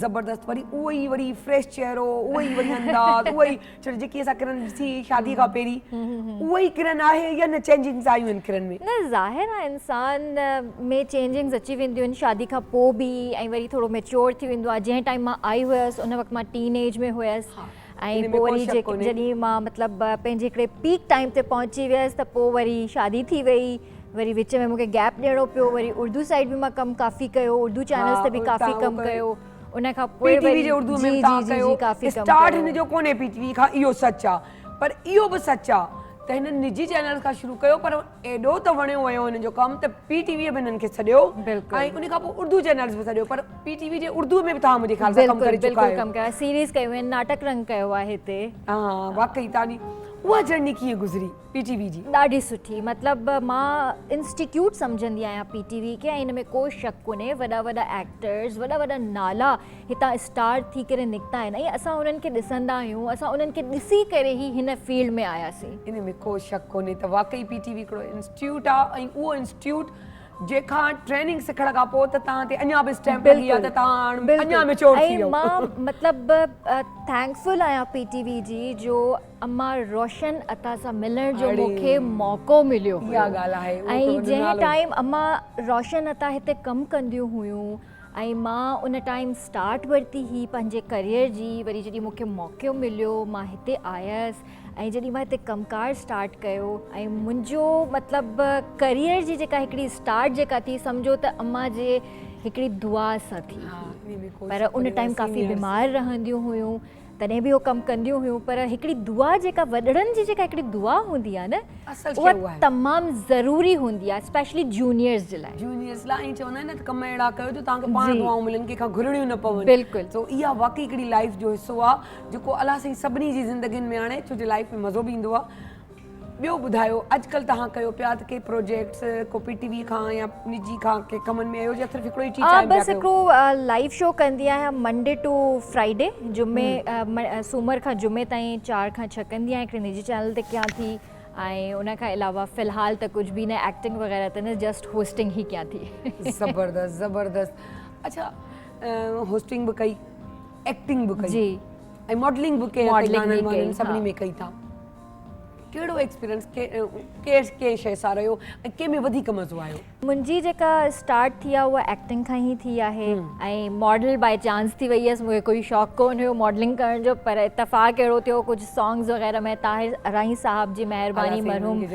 ज़बरदस्त। वरी उहो ई वरी फ्रेश चेहरो, उहो ई वरी अंदाज़, उहो ई छो जेकी असां किरण ॾिसी शादी खां पहिरीं उहो ई किरण आहे या न चेंजिंग्स आयूं आहिनि किरण में? न, ज़ाहिर आहे इंसान में चेंजिंग्स अची वेंदियूं आहिनि शादी खां पोइ बि ऐं वरी थोरो मैच्योर थी वेंदो आहे। जंहिं टाइम मां आई हुयसि उन वक़्तु मां टीन एज में हुयसि ऐं पोइ वरी जॾहिं मां मतिलबु पंहिंजे हिकिड़े पीक टाइम ते पहुची वियसि त पोइ वरी शादी थी वई। वरी विच में मूंखे गैप ॾियणो पियो। वरी उर्दू साइड बि मां कमु काफ़ी कयो, उर्दू चैनल्स ते बि काफ़ी कमु कयो। उन खां पोइ पीटीवी जे उर्दू में काफ़ी स्टार्ट हिन जो कोन्हे पीटीवी खां, इहो सच आहे। पर इहो बि सच आहे त हिन निजी चैनल खां शुरू कयो, पर एॾो त वणियो वियो हिन जो कमु त पीटीवीअ बि हिननि खे छॾियो ऐं उन खां पोइ उर्दू चैनल्स बि छॾियो। पर पीटीवी जे उर्दू में बि तव्हां मुंहिंजे ख़्याल सां कमु करे चुका आहियो। कमु कयो, सीरीज़ कयूं आहिनि, नाटक रंग कयो आहे हिते। हा, वाकई तव्हांजी उहा जर्नी कीअं गुज़री पीटीवी जी? ॾाढी सुठी। मतिलबु मां इंस्टीट्यूट सम्झंदी आहियां पीटीवी खे ऐं हिन में को शक कोन्हे। वॾा वॾा एक्टर्स, वॾा वॾा नाला हितां स्टार थी करे निकिता आहिनि ऐं असां उन्हनि खे ॾिसंदा आहियूं, असां उन्हनि खे ॾिसी करे ई हिन फील्ड में आयासीं। इन में को शक कोन्हे त वाकई पीटीवी हिकिड़ो इंस्टीट्यूट आहे ऐं उहो इंस्टीट्यूट जेका ट्रेनिंग सिखण खां पोइ त तव्हां ते अञा बि स्टैम्प लॻी आहे त तव्हां अञा मैच्योर थी वियो। मां मतिलबु थैंकफुल आहियां पीटीवी जी जो अम्मा रोशन अता सां मिलण जो मूंखे मौक़ो मिलियो। इहा ॻाल्हि आहे। ऐं जंहिं टाइम अम्मा रोशन अता हिते कमु कंदियूं हुयूं ऐं मां उन टाइम स्टार्ट वरिती हुई पंहिंजे करियर जी। वरी जॾहिं मूंखे मौक़ो मिलियो मां हिते आयसि ऐं जॾहिं मां हिते कमकार स्टार्ट कयो ऐं मुंहिंजो मतिलबु करियर जी जेका हिकिड़ी स्टार्ट जेका थी, सम्झो त अम्मा जे हिकिड़ी दुआ सां थी। पर उन टाइम काफ़ी बीमार रहंदियूं हुयूं, तॾहिं बि हो कमु कंदियूं हुयूं। पर हिकिड़ी दुआ जेका वॾड़नि जी जेका हिकिड़ी दुआ हूंदी आहे न, उहा तमामु ज़रूरी हूंदी आहे, स्पेशली जूनियर्स जे लाइ। जूनियर्स लाइ चवंदा आहिनि न त कमु अहिड़ा कयो जो तव्हांखे पाण दुआऊं मिलनि, कंहिंखां घुरणियूं न पवनि। बिल्कुलु। सो इहा वाकई हिकिड़ी लाइफ जो हिसो आहे जेको अलाह साईं सभिनी जी ज़िंदगियुनि में आणे, छो जो लाइफ में मज़ो बि ईंदो आहे। ॿियो ॿुधायो, अॼुकल्ह तव्हां कयो पिया त के प्रोजेक्ट्स को पीटीवी खां या निजी खां के कमनि में आयो या सिर्फ़ु हिकिड़ो ई चीज़ आहे? बसि हिकिड़ो लाइव शो कंदी आहियां मंडे टू फ्राइडे, जुमे सूमर खां जुमे ताईं 4 खां 6 कंदी आहियां। हिकिड़े निजी चैनल ते कयां थी ऐं उन खां अलावा फ़िलहाल त कुझु बि न, एक्टिंग वग़ैरह त न, जस्ट होस्टिंग ई कयां थी। ज़बरदस्त ज़बरदस्त। अच्छा, होस्टिंग बि कई, एक्टिंग बि कई जी, ऐं मॉडलिंग बि कई, सभिनी में कई था। कहिड़ो एक्सपीरियंस कंहिं शइ सां रहियो ऐं कंहिंमें वधीक मज़ो आयो? मुंहिंजी जेका स्टार्ट थी आहे उहा एक्टिंग खां ई थी आहे ऐं मॉडल बाय चांस थी वई हुअसि। मूंखे कोई शौक़ु कोन हुयो मॉडलिंग करण जो, पर इतफ़ाक़ अहिड़ो थियो कुझु सॉन्ग्स वग़ैरह में ताहिर अराई साहब जी महिरबानी, मरहूम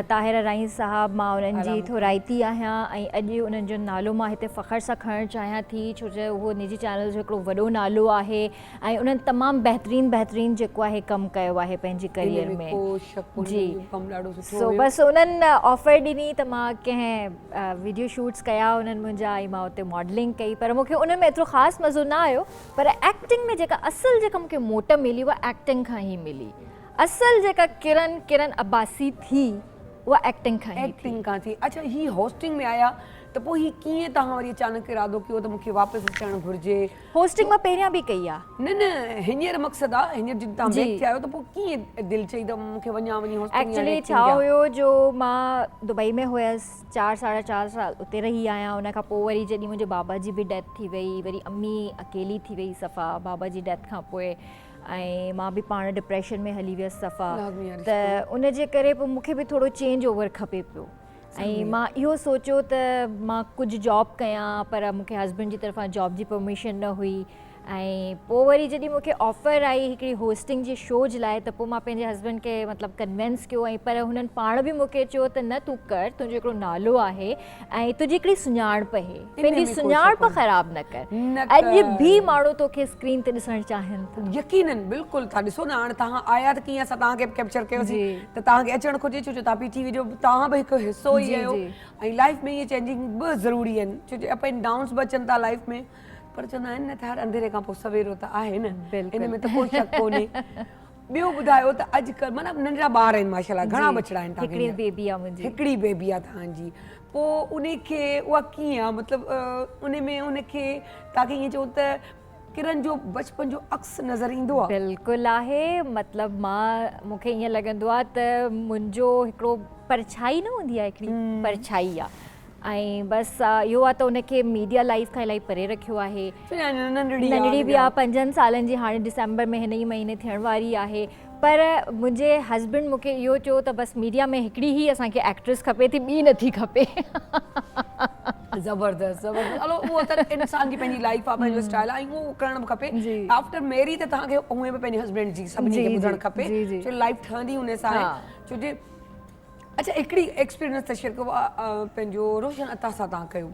ताहिर अराई साहब, मां उन्हनि जी थोराइती आहियां ऐं अॼु उन्हनि जो नालो मां हिते फ़ख़्र सां खणणु चाहियां थी, छो जो उहो निजी चैनल जो हिकिड़ो वॾो नालो आहे ऐं उन्हनि तमामु बहितरीनु जेको आहे कमु कयो आहे पंहिंजी करियर में। जी, सो बसि उन्हनि ऑफर ॾिनी त मां कंहिं वीडियो शूट्स कया उन्हनि मुंहिंजा ऐं मां उते मॉडलिंग कई, पर मूंखे उन में एतिरो ख़ासि मज़ो न आयो। पर एक्टिंग में जेका असल जेका मूंखे मोट मिली उहा एक्टिंग खां ई मिली। असल जेका किरण अब्बासी थी उहा एक्टिंग खां थी। अच्छा, ही होस्टिंग में आया त पोइ ही कीअं तव्हां वरी अचानक इरादो कयो त मूंखे वापसि अचणु घुरिजे? होस्टिंग मां पहिरियां बि कई आहे। न हींअर मक़सदु आहे, हींअर जॾहिं तव्हां बैक थिया आहियो त पोइ कीअं दिलि चई त मूंखे वञी होस्टिंग? एक्चुअली छा हुयो जो मां दुबई में हुयसि 4-4.5 साल उते रही आहियां। उन खां पोइ वरी जॾहिं मुंहिंजे बाबा जी बि डेथ थी वई, वरी अम्मी अकेली थी वई सफ़ा बाबा जी डेथ खां पोइ, ऐं मां बि पाण डिप्रेशन में हली वियसि सफ़ा। त उन जे करे पोइ मूंखे बि थोरो चेंज ओवर खपे पियो ऐं मां इहो सोचियो त मां कुझु जॉब कयां, पर मूंखे हस्बैंड जी तरफ़ां जॉब जी परमिशन न हुई। ऐं पोइ वरी जॾहिं मूंखे ऑफर आई हिकिड़ी होस्टिंग जे शो जे लाइ, त पोइ मां पंहिंजे हस्बैंड खे मतिलबु कन्विंस कयो ऐं पर हुननि पाण बि मूंखे चयो त न तूं कर, तुंहिंजो हिकिड़ो नालो आहे ऐं तुंहिंजी हिकिड़ी सुञाणप आहे, पंहिंजी सुञाणप ख़राबु न कर। अॼु बि माण्हू तोखे स्क्रीन ते ॾिसणु चाहिनि था। यकीनन, बिल्कुलु था ॾिसो न, हाणे तव्हां आया त कीअं असां तव्हांखे कैप्चर कयोसीं त तव्हांखे अचणु घुरिजे, छो जो तव्हां पीटीवी जो तव्हां बि हिकु हिसो ई आहियो ऐं लाइफ में इहे चेंजिंग बि ज़रूरी आहिनि, छो जो अप एंड डाउन्स बि अचनि था लाइफ में, पर चवंदा आहिनि न त हर अंधेरे खां पोइ सवेरो त आहे न, इन में त कोई शक कोन्हे। ॿियो ॿुधायो त अॼुकल्ह मतिलबु नंढड़ा ॿार आहिनि माशाल्लाह, घणा बचड़ा आहिनि तव्हांखे? हिकिड़ी बेबी आहे मुंहिंजी। हिकिड़ी बेबी आहे तव्हांजी, पोइ उनखे उहा कीअं आहे, मतिलबु उन में उनखे तव्हांखे ईअं चओ त किरण जो बचपन जो अक्स नज़र ईंदो आहे? बिल्कुलु आहे, मतिलबु मूंखे ईअं लॻंदो आहे त मुंहिंजो हिकिड़ो परछाई न हूंदी आहे, हिकिड़ी परछाई आहे ऐं बसि इहो आहे त उनखे मीडिया लाइफ खां इलाही परे रखियो आहे। नंढड़ी बि आहे, 5 सालनि जी, हाणे दिसंबर में हिन ई महीने थियण वारी आहे। पर मुंहिंजे हस्बैंड मूंखे इहो चयो त बसि मीडिया में हिकिड़ी ई असांखे एक्ट्रेस खपे थी, ॿी नथी खपे। ज़बरदस्त हलो, उहो त इंसान जी पंहिंजी लाइफ आहे, पंहिंजो स्टाइल आहे, उहो करणु बि खपे। आफ्टर मैरी त तव्हांखे उहे बि पंहिंजे हस्बैंड जी सभिनी खे ॿुधणु खपे, छो लाइफ ठहंदी हुन सां आहे, छो जे अच्छा हिकिड़ी एक्सपीरियंस त शेयर कयो पंहिंजो रोशन अता सां तव्हां कयो,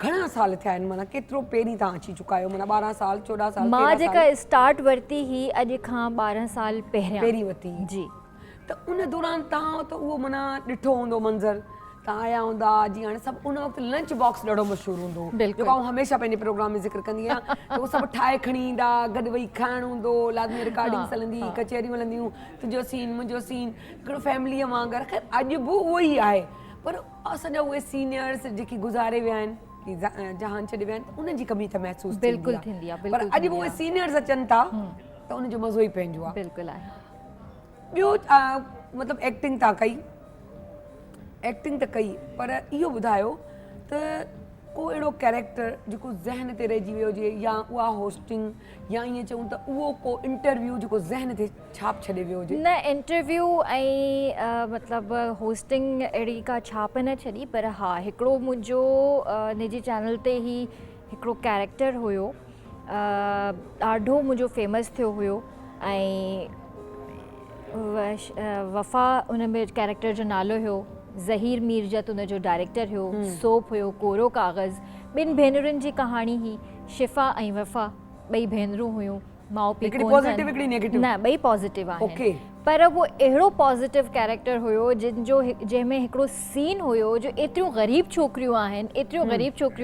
घणा साल थिया आहिनि, माना केतिरो पहिरीं तव्हां अची चुका आहियो, माना 12 साल 14 साल? मां जेका स्टार्ट वरिती ही अॼु खां 12 साल पहिरीं वरिती जी। त उन दौरान तव्हां त उहो माना ॾिठो हूंदो मंज़र, तव्हां आया हूंदा, जीअं हाणे सभु उन वक़्तु लंच बॉक्स ॾाढो मशहूरु हूंदो, जेको आउं हमेशह पंहिंजे प्रोग्राम में ज़िक्र कंदी आहियां, त उहो सभु ठाहे खणी ईंदा, गॾु वेही खाइणु हूंदो, लाज़मी रिकॉर्डिंग्स हलंदी, कचहरियूं हलंदियूं, तुंहिंजो सीन मुंहिंजो सीन, हिकिड़ो फैमिलीअ वांगुरु। ख़ैर अॼु बि उहो ई आहे, पर असांजा उहे सीनियर्स जेकी गुज़ारे विया आहिनि, जहान छॾे विया आहिनि, उन्हनि जी कमी त महसूसु थींदी आहे, पर अॼु बि उहे सीनियर्स अचनि था त उनजो मज़ो ई पंहिंजो आहे। बिल्कुलु आहे। ॿियो मतिलबु एक्टिंग तव्हां कई, एक्टिंग त कई, पर इहो ॿुधायो त को अहिड़ो कैरेक्टर जेको ज़हन ते रहिजी वियो हुजे, या उहा होस्टिंग, या ईअं चऊं त उहो को इंटरव्यू जेको ज़हन ते छाप छॾे वियो हुजे? न, इंटरव्यू ऐं मतिलबु होस्टिंग अहिड़ी का छाप न छॾी, पर हा हिकिड़ो मुंहिंजो निजी चैनल ते ई हिकिड़ो कैरेक्टर हुयो, ॾाढो मुंहिंजो फेमस थियो हुयो ऐं वफ़ा उन में कैरेक्टर जो नालो हुयो, ज़हीर मीरजत उनजो डायरेक्टर हुयो, सोप हुयो, कोरो काग़ज़, 2 भेनरुनि जी कहाणी ही, शिफ़ा ऐं वफ़ा, 2 भेनरूं हुयूं, माउ पीउ न, 2 पॉज़िटिव आहिनि, पर वो अहिड़ो पॉज़िटिव कैरेक्टर हुयो जंहिंमें हिकिड़ो सीन हुयो जो एतिरियूं ग़रीब छोकिरियूं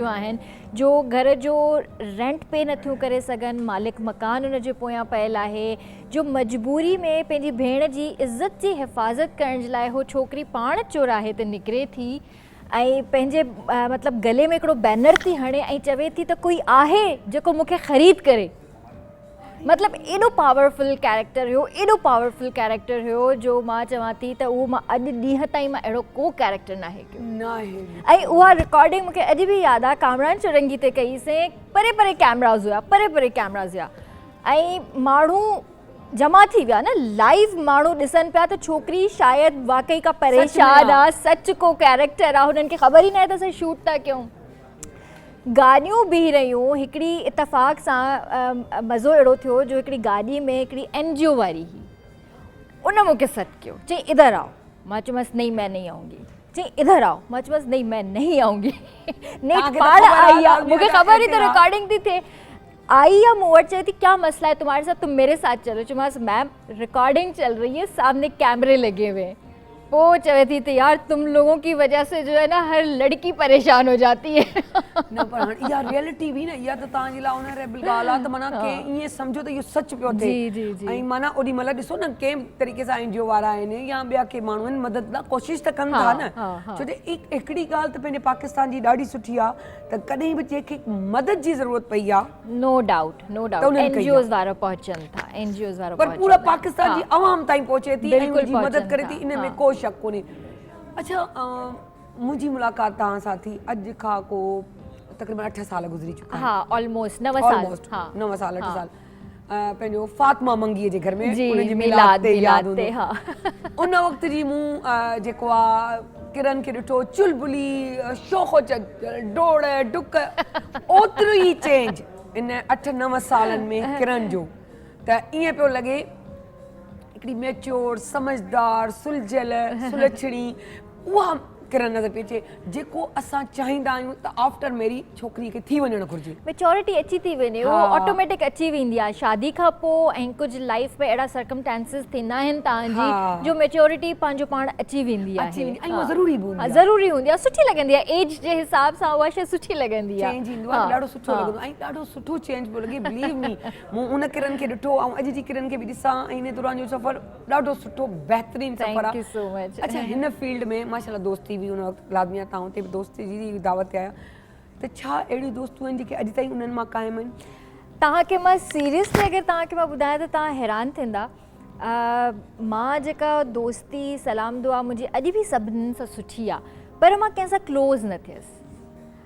आहिनि जो घर जो रेंट पे नथियूं करे सघनि, मालिक मकान उन जे पोयां पयल आहे, जो मजबूरी में पंहिंजी भेण जी इज़त जी हिफ़ाज़त करण जे लाइ हो छोकिरी पाण चौराहे ते निकिरे थी ऐं पंहिंजे मतिलबु गले में हिकिड़ो बैनर थी हणे ऐं चवे थी त कोई आहे जेको मूंखे ख़रीद करे। मतिलबु एॾो पावरफुल कैरेक्टर हुयो जो मां चवां थी त उहो मां अॼु ॾींहं ताईं मां अहिड़ो को कैरेक्टर नाहे कयो। ऐं उहा रिकॉर्डिंग मूंखे अॼु बि यादि आहे, कामरान चौरंगी ते कईसीं, परे कैमराज़ हुया ऐं माण्हू जमा थी विया न लाइव माण्हू ॾिसनि पिया त छोकिरी शायदि वाकई का परेशान आहे सच को कैरेक्टर आहे हुननि खे ख़बर ई न आहे त असां शूट था कयूं गाॾियूं बीह रहियूं हिकिड़ी इतफ़ाक़ सां मज़ो अहिड़ो थियो जो हिकिड़ी गाॾी में हिकिड़ी NGO वारी हुई उन मूंखे सॾु कयो चई इधर आओ मां चयोमांसि नहीं मैं नहीं आऊंगी चई इधर आओ मां चयोमांसि नहीं मैं नहीं आऊंगी नेठ पाण आई आहे मूंखे ख़बर ई त रिकॉर्डिंग थी थिए आई या मूं वटि चई थी क्या मसला है तुम्हारे साथ तुम मेरे साथ चलो चयोमांसि मैम रिकॉर्डिंग चल रही है सामने कैमरे लगे हुए हैं वो चवे थी तो यार तुम लोगों की वजह से जो है ना हर लड़की परेशान हो जाती है न पर हाणे इहा रियलिटी बि न इहा त तव्हांजे लाइ ऑनरेबल ॻाल्हि आहे त माना के ईअं सम्झो त इहो सच पियो थिए ऐं माना ओॾी महिल ॾिसो न कंहिं तरीक़े सां NGO वारा आहिनि या ॿिया के माण्हू आहिनि मदद लाइ कोशिशि त कनि था न छो जो हिकिड़ी ॻाल्हि त पंहिंजे पाकिस्तान जी ॾाढी सुठी आहे त कॾहिं बि जंहिंखे मदद जी ज़रूरत पई आहे नो डाउट NGOs वारा पहुचनि था NGOs वारा पर पूरा पाकिस्तान जी अवाम ताईं पहुचे थी ऐं उनजी मदद करे थी इन में को शक कोन्हे अच्छा मुंहिंजी मुलाक़ात तव्हां सां थी अॼु खां को तक़रीबन 8 साल गुज़री चुका हाँ ऑलमोस्ट 9 साल 9 साल 8 साल पंहिंजो फातिमा मंगीअ जे घर में उनजी मिलाद ते यादि हूंदो उन वक़्त जी मूं जेको आहे किरन खे ॾिठो चुलबुली शोखो डोड़ डुक ओतिरो ई चेंज इन 8-9 सालनि में किरन जो त ईअं पियो लॻे हिकिड़ी मैच्योर समझदार सुलझियल सुलछणी उहा किरन नज़र पई अचे जेको असां चाहींदा आहियूं त आफ्टर मैरिज छोकिरी खे थी वञणु घुरिजे मैच्योरिटी अची थी वञे उहो ऑटोमेटिक अची वेंदी आहे शादी खां पोइ ऐं कुझु लाइफ में अहिड़ा सर्कमस्टेंसिस थींदा आहिनि तव्हांजी जो मैच्योरिटी पंहिंजो पाण अची वेंदी आहे ज़रूरी हूंदी आहे सुठी लॻंदी आहे एज जे हिसाब सां उहा शइ सुठी लॻंदी आहे चेंज ईंदो आहे ॾाढो सुठो लॻंदो ऐं ॾाढो सुठो चेंज पियो लॻे बिलीव मी मूं उन किरन खे ॾिठो ऐं अॼु जी किरन खे बि ॾिसां ऐं इन दौरान जो सफ़र ॾाढो सुठो बहितरीनु सफ़र आहे अच्छा हिन फील्ड में माशाल्लाह दोस्ती बि उन वक़्तु लाज़मी आहे तव्हां हुते बि दोस्ती जी दावत ते आया त छा अहिड़ियूं दोस्तूं आहिनि जेके अॼु ताईं उन्हनि मां क़ाइमु आहिनि तव्हांखे मां सीरियसली अगरि तव्हांखे मां ॿुधायां त तव्हां हैरान थींदा मां जेका दोस्ती सलाम दुआ मुंहिंजी अॼु बि सभिनीनि सां सुठी आहे पर मां कंहिंसां क्लोज़ न थियसि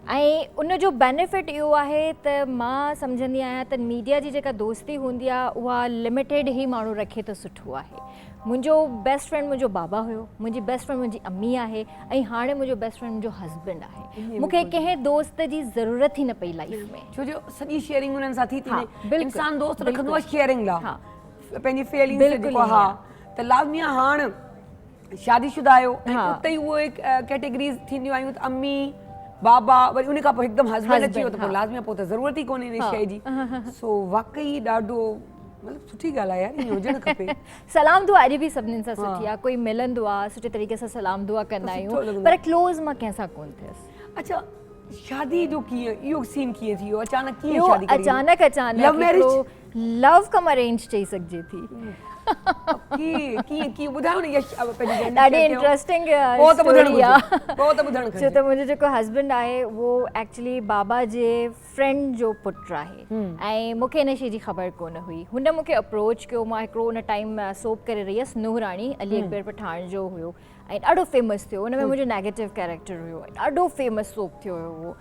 ऐं उनजो बेनिफिट इहो आहे त मां सम्झंदी आहियां त मीडिया जी जेका दोस्ती हूंदी आहे उहा लिमिटेड ई माण्हू रखे त सुठो आहे मुंहिंजो बेस्ट फ्रेंड मुंहिंजो बाबा हुयो मुंहिंजी बेस्ट फ्रेंड मुंहिंजी अम्मी आहे ऐं हाणे मुंहिंजो बेस्ट फ्रेंड मुंहिंजो हस्बैंड आहे मूंखे कंहिं दोस्त जी ज़रूरत ई न पई लाइफ में छो जो सॼी शेयरिंग उन्हनि सां थी थी इंसान दोस्त रखंदो आहे शेयरिंग लाइ पंहिंजी फीलिंग्स जेको हा त लाज़मी आहे हाणे शादीशुदा आहियो ऐं उते ई उहे कैटेगरीज़ थींदियूं आहियूं त अम्मी बाबा वरी उन खां पोइ हिकदमि हस्बैंड अची वियो त पोइ लाज़मी आहे पोइ त ज़रूरत ई कोन्हे इन शइ जी सो वाकई ॾाढो मतलब सुठी ॻाल्हि आहे यार इहो हुजणु खपे सलाम दुआ अॼु बि सभिनीनि सां सुठी आहे कोई मिलंदो आहे सुठे तरीक़े सां सलाम दुआ कंदा आहियूं पर क्लोज़ मां कंहिंसां कोन थियसि अच्छा शादी जो कीअं इहो सीन कीअं थी वियो अचानक कीअं शादी करी अचानक लव मैरिज लव कम अरेंज चई सघिजे थी कीअं ॿुधायो न ॾाढी इंट्रस्टिंग स्टोरी आहे छो त मुंहिंजो जेको हस्बैंड आहे उहो एक्चुअली बाबा जे फ्रेंड जो पुटु आहे ऐं मूंखे हिन शइ जी ख़बर कोन हुई हुन मूंखे अप्रोच कयो मां हिकिड़ो उन टाइम सोप करे रही हुअसि नूहराणी अली अकबर पठान जो हुयो ऐं ॾाढो फेमस थियो हुन में मुंहिंजो नेगेटिव कैरेक्टर हुयो ॾाढो फेमस सोप थियो हुयो उहो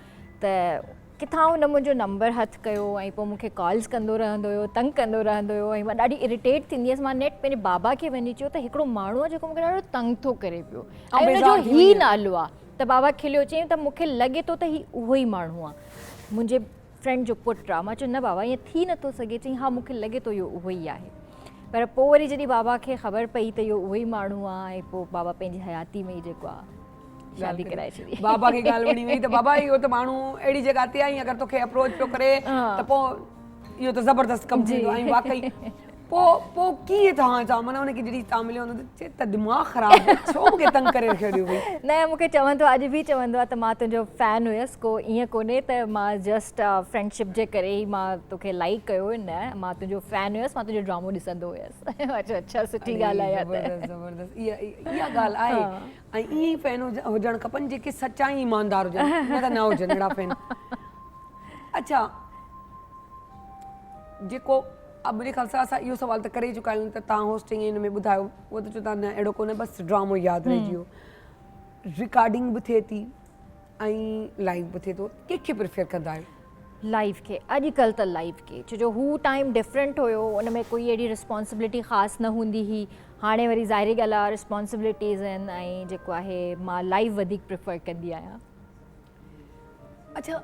त किथां हुन मुंहिंजो नंबर हथु कयो ऐं पोइ मूंखे कॉल्स कंदो रहंदो हुयो तंग कंदो रहंदो हुयो ऐं मां ॾाढी इरिटेट थींदी हुअसि मां नेट पंहिंजे बाबा खे वञी चयो त हिकिड़ो माण्हू आहे जेको मूंखे ॾाढो तंग थो करे पियो ऐं हुनजो ही नालो आहे त बाबा खिलियो चयईं त मूंखे लॻे थो त ही उहो ई माण्हू आहे मुंहिंजे फ्रेंड जो पुटु आहे मां चयो न बाबा ईअं थी नथो सघे चयईं हा मूंखे लॻे थो इहो उहो ई आहे पर पोइ वरी जॾहिं बाबा खे ख़बर पई त इहो उहो ई माण्हू आहे ऐं पोइ बाबा पंहिंजी हयाती में ई जेको आहे शादी कराए छॾी बाबा खे ॻाल्हि वणी वई त बाबा इहो त माण्हू अहिड़ी जॻह ते आई अगरि तोखे अप्रोच पियो करे त पोइ इहो त ज़बरदस्त कमु थींदो ऐं वाकई पोइ कीअं तव्हां सां माना हुनखे जॾहिं तव्हां मिलियो हूंदो त चए त दिमाग़ ख़राबु छो मूंखे तंग करे रखियो हुई न मूंखे चवंदो अॼु बि चवंदो आहे त मां तुंहिंजो फैन हुयसि को ईअं कोन्हे त मां जस्ट फ्रेंडशिप जे करे ई मां तोखे लाइक कयो न मां तुंहिंजो फैन हुयसि मां तुंहिंजो ड्रामो ॾिसंदो हुयसि अच्छा सुठी ॻाल्हि आहे ज़बरदस्त इहा ॻाल्हि आहे ऐं ईअं ई फैन हुजणु खपनि जेके सचाई ईमानदार हुजनि न त न हुजनि अहिड़ा फैन अच्छा जेको अब मुंहिंजे ख़्याल सां असां इहो सुवाल त करे चुका आहियूं त तव्हां होस्टिंग हिन में ॿुधायो उहो त चओ था न अहिड़ो कोन्हे बसि ड्रामो यादि रहिजी वियो रिकॉर्डिंग बि थिए थी ऐं लाइव बि थिए थो कंहिंखे प्रिफर कंदा आहियो लाइफ खे अॼुकल्ह त लाइफ खे छो जो हू टाइम डिफरेंट हुयो उन में कोई अहिड़ी रिस्पॉन्सिबिलिटी ख़ासि न हूंदी हुई हाणे वरी ज़ाहिरी ॻाल्हि आहे रिस्पॉन्सिबिलिटीज़ आहिनि ऐं जेको आहे मां लाइफ वधीक प्रिफर कंदी आहियां अच्छा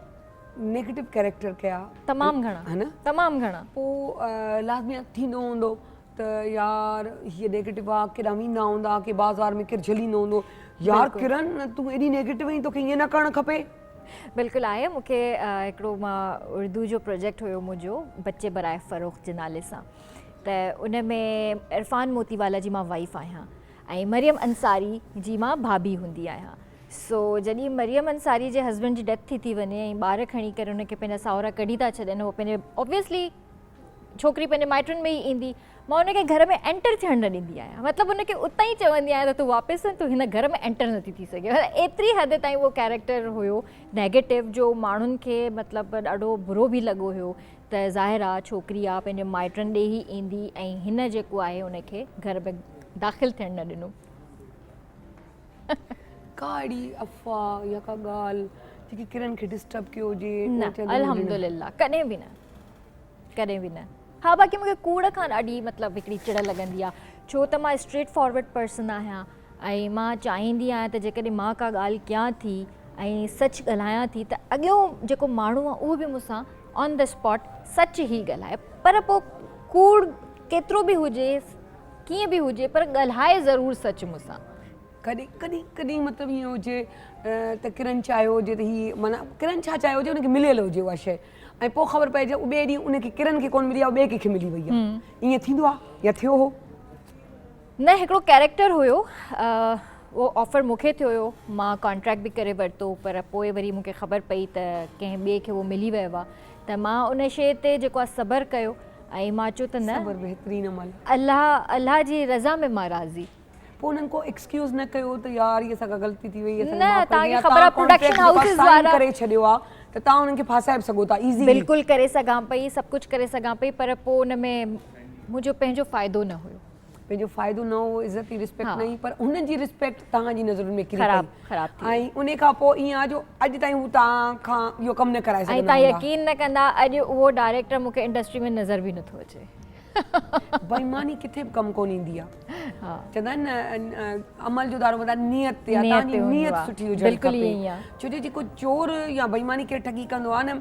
नेगेटिव कैरेक्टर कया तमामु घणा है न तमामु घणा पोइ लाज़मी थींदो हूंदो त यार हीअ नेगेटिव आहे केॾा वेंदा हूंदा की बाज़ार में केरु झलींदो हूंदो यार किरण तूं एॾी नेगेटिव आहीं तोखे ईअं न करणु खपे बिल्कुलु आहे मूंखे हिकिड़ो मां उर्दू जो प्रोजेक्ट हुयो मुंहिंजो बच्चे बराए फ़रोख़्त जे नाले सां त उन में इरफ़ान मोतीवाला जी मां वाइफ आहियां ऐं मरियम अंसारी जी मां भाभी हूंदी आहियां सो जॾहिं मरियम अंसारी जे हस्बैंड जी डेथ थी वञे ऐं ॿार खणी करे उनखे पंहिंजा साहुरा कढी था छॾनि उहो पंहिंजे ऑब्वियसली छोकिरी पंहिंजे माइटनि में ई ईंदी मां उनखे घर में एंटर थियणु न ॾींदी आहियां मतिलबु उनखे उतां ई चवंदी आहियां त तूं वापसि तूं हिन घर में एंटर नथी थी सघे एतिरी हद ताईं उहो कैरेक्टर हुयो नेगेटिव जो माण्हुनि खे मतिलबु ॾाढो बुरो बि लॻो हुयो त ज़ाहिर आहे छोकिरी आहे पंहिंजे माइटनि ॾे ई ईंदी ऐं हिन जेको आहे उनखे घर में दाख़िलु थियणु न ॾिनो का अहिड़ी अफ़वाह या का ॻाल्हि जेकी किरण खे डिस्टर्ब कयो हुजे न अल्हम्दुलिल्लाह कॾहिं बि न कॾहिं बि न हा बाक़ी मूंखे कूड़ खां ॾाढी मतिलबु हिकिड़ी चिड़ लॻंदी आहे छो त मां स्ट्रेट फॉरवर्ड पर्सन आहियां ऐं मां चाहींदी आहियां त जेकॾहिं मां का ॻाल्हि कयां थी ऐं सच ॻाल्हायां थी त अॻियों जेको माण्हू आहे उहो बि मूंसां ऑन द स्पॉट सच ई ॻाल्हाए पर पोइ कूड़ केतिरो बि हुजे कीअं बि हुजे पर ॻाल्हाए ज़रूरु सच मूंसां कॾहिं कॾहिं कॾहिं मतिलबु ईअं हुजे त किरण चाहियो हुजे त हीअ माना किरण छा चाहियो हुजे उनखे मिलियल हुजे उहा शइ ऐं पोइ ख़बर पइजे ॿिए ॾींहुं उनखे किरण खे कोन मिली आहे ॿिए कंहिंखे मिली वई आहे ईअं थींदो आहे या थियो हो न हिकिड़ो कैरेक्टर हुयो उहो ऑफर मूंखे थियो हुयो मां कॉन्ट्रैक्ट बि करे वरितो पर पोइ वरी मूंखे ख़बर पई त कंहिं ॿिए खे उहो मिली वियो आहे त मां उन शइ ते जेको आहे सब्र कयो ऐं मां चयो त न बहितरीनु अमल अल्लाह जी रज़ा में मां राज़ी पोइ उन्हनि को एक्सक्यूज़ न कयो त यार हीअ असांखां ग़लती थी वई न तव्हांखे ख़बर आहे प्रोडक्शन हाउसिस वारा करे छॾियो आहे त तव्हां उन्हनि खे फासाए बि सघो था ईज़ी बिल्कुलु करे सघां पई सभु कुझु करे सघां पई पर पोइ उन में मुंहिंजो पंहिंजो फ़ाइदो न हुयो पंहिंजो फ़ाइदो न हो इज़त जी रिस्पेक्ट न हुई पर हुननि जी रिस्पेक्ट तव्हांजी नज़रुनि में किरी ख़राबु ऐं उन खां पोइ ईअं आहे जो अॼु ताईं हू तव्हां खां इहो कमु न कराए ऐं सघंदा तव्हां यकीन न कंदा अॼु उहो डायरेक्टर मूंखे इंडस्ट्री में नज़र बि नथो अचे बेईमानी किथे बि कमु कोन ईंदी आहे चवंदा आहिनि न अमल जो दारो नियत ते आहे तव्हांजी नियत सुठी हुजणु खपे छो जो जेको चोर या बेईमानी खे ठगी कंदो आहे न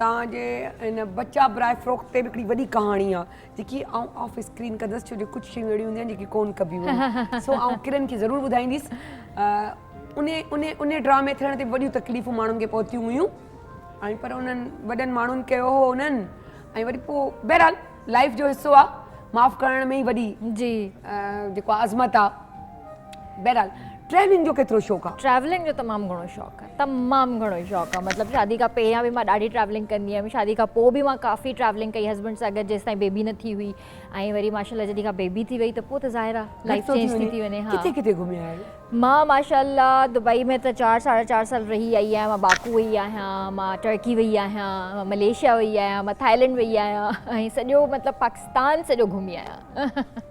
तव्हांजे हिन बच्चा बराए फ़रोख़्त ते बि हिकिड़ी वॾी कहाणी आहे जेकी आउं ऑफ स्क्रीन कंदसि छो जो कुझु शयूं अहिड़ियूं हूंदियूं आहिनि जेकी कोन कबियूं आहिनि सो आउं किरण खे ज़रूरु ॿुधाईंदसि उन ड्रामे थियण ते वॾियूं तकलीफ़ूं माण्हुनि खे पहुतियूं हुयूं ऐं पर उन्हनि वॾनि माण्हुनि कयो हो उन्हनि ऐं वरी पोइ बहरहाल लाइफ जो हिसो आहे माफ़ करण में ई वॾी जी जेको आहे अज़मत आहे बहरहाल ट्रैवलिंग जो केतिरो शौक़ु आहे ट्रैवलिंग जो तमामु घणो शौक़ु आहे तमामु घणो शौक़ु आहे मतिलबु शादी खां पहिरियां बि मां ॾाढी ट्रैवलिंग कंदी हुयमि शादी खां पोइ बि मां काफ़ी ट्रैवलिंग कई हस्बैंड सां गॾु जेसि ताईं बेबी न थी हुई ऐं वरी माशाल्लाह जॾहिं खां बेबी थी वई त पोइ त ज़ाहिर आहे लाइफ चेंज थी वञे हा किथे किथे घुमिया आहियो मां माशाल्लाह दुबई में त 4-4.5 साल रही आई आहियां मां बाकू वई आहियां मां टर्की वई आहियां मां मलेशिया वई आहियां मां थाईलैंड वई आहियां ऐं सॼो मतिलबु पाकिस्तान सॼो घुमी आहियां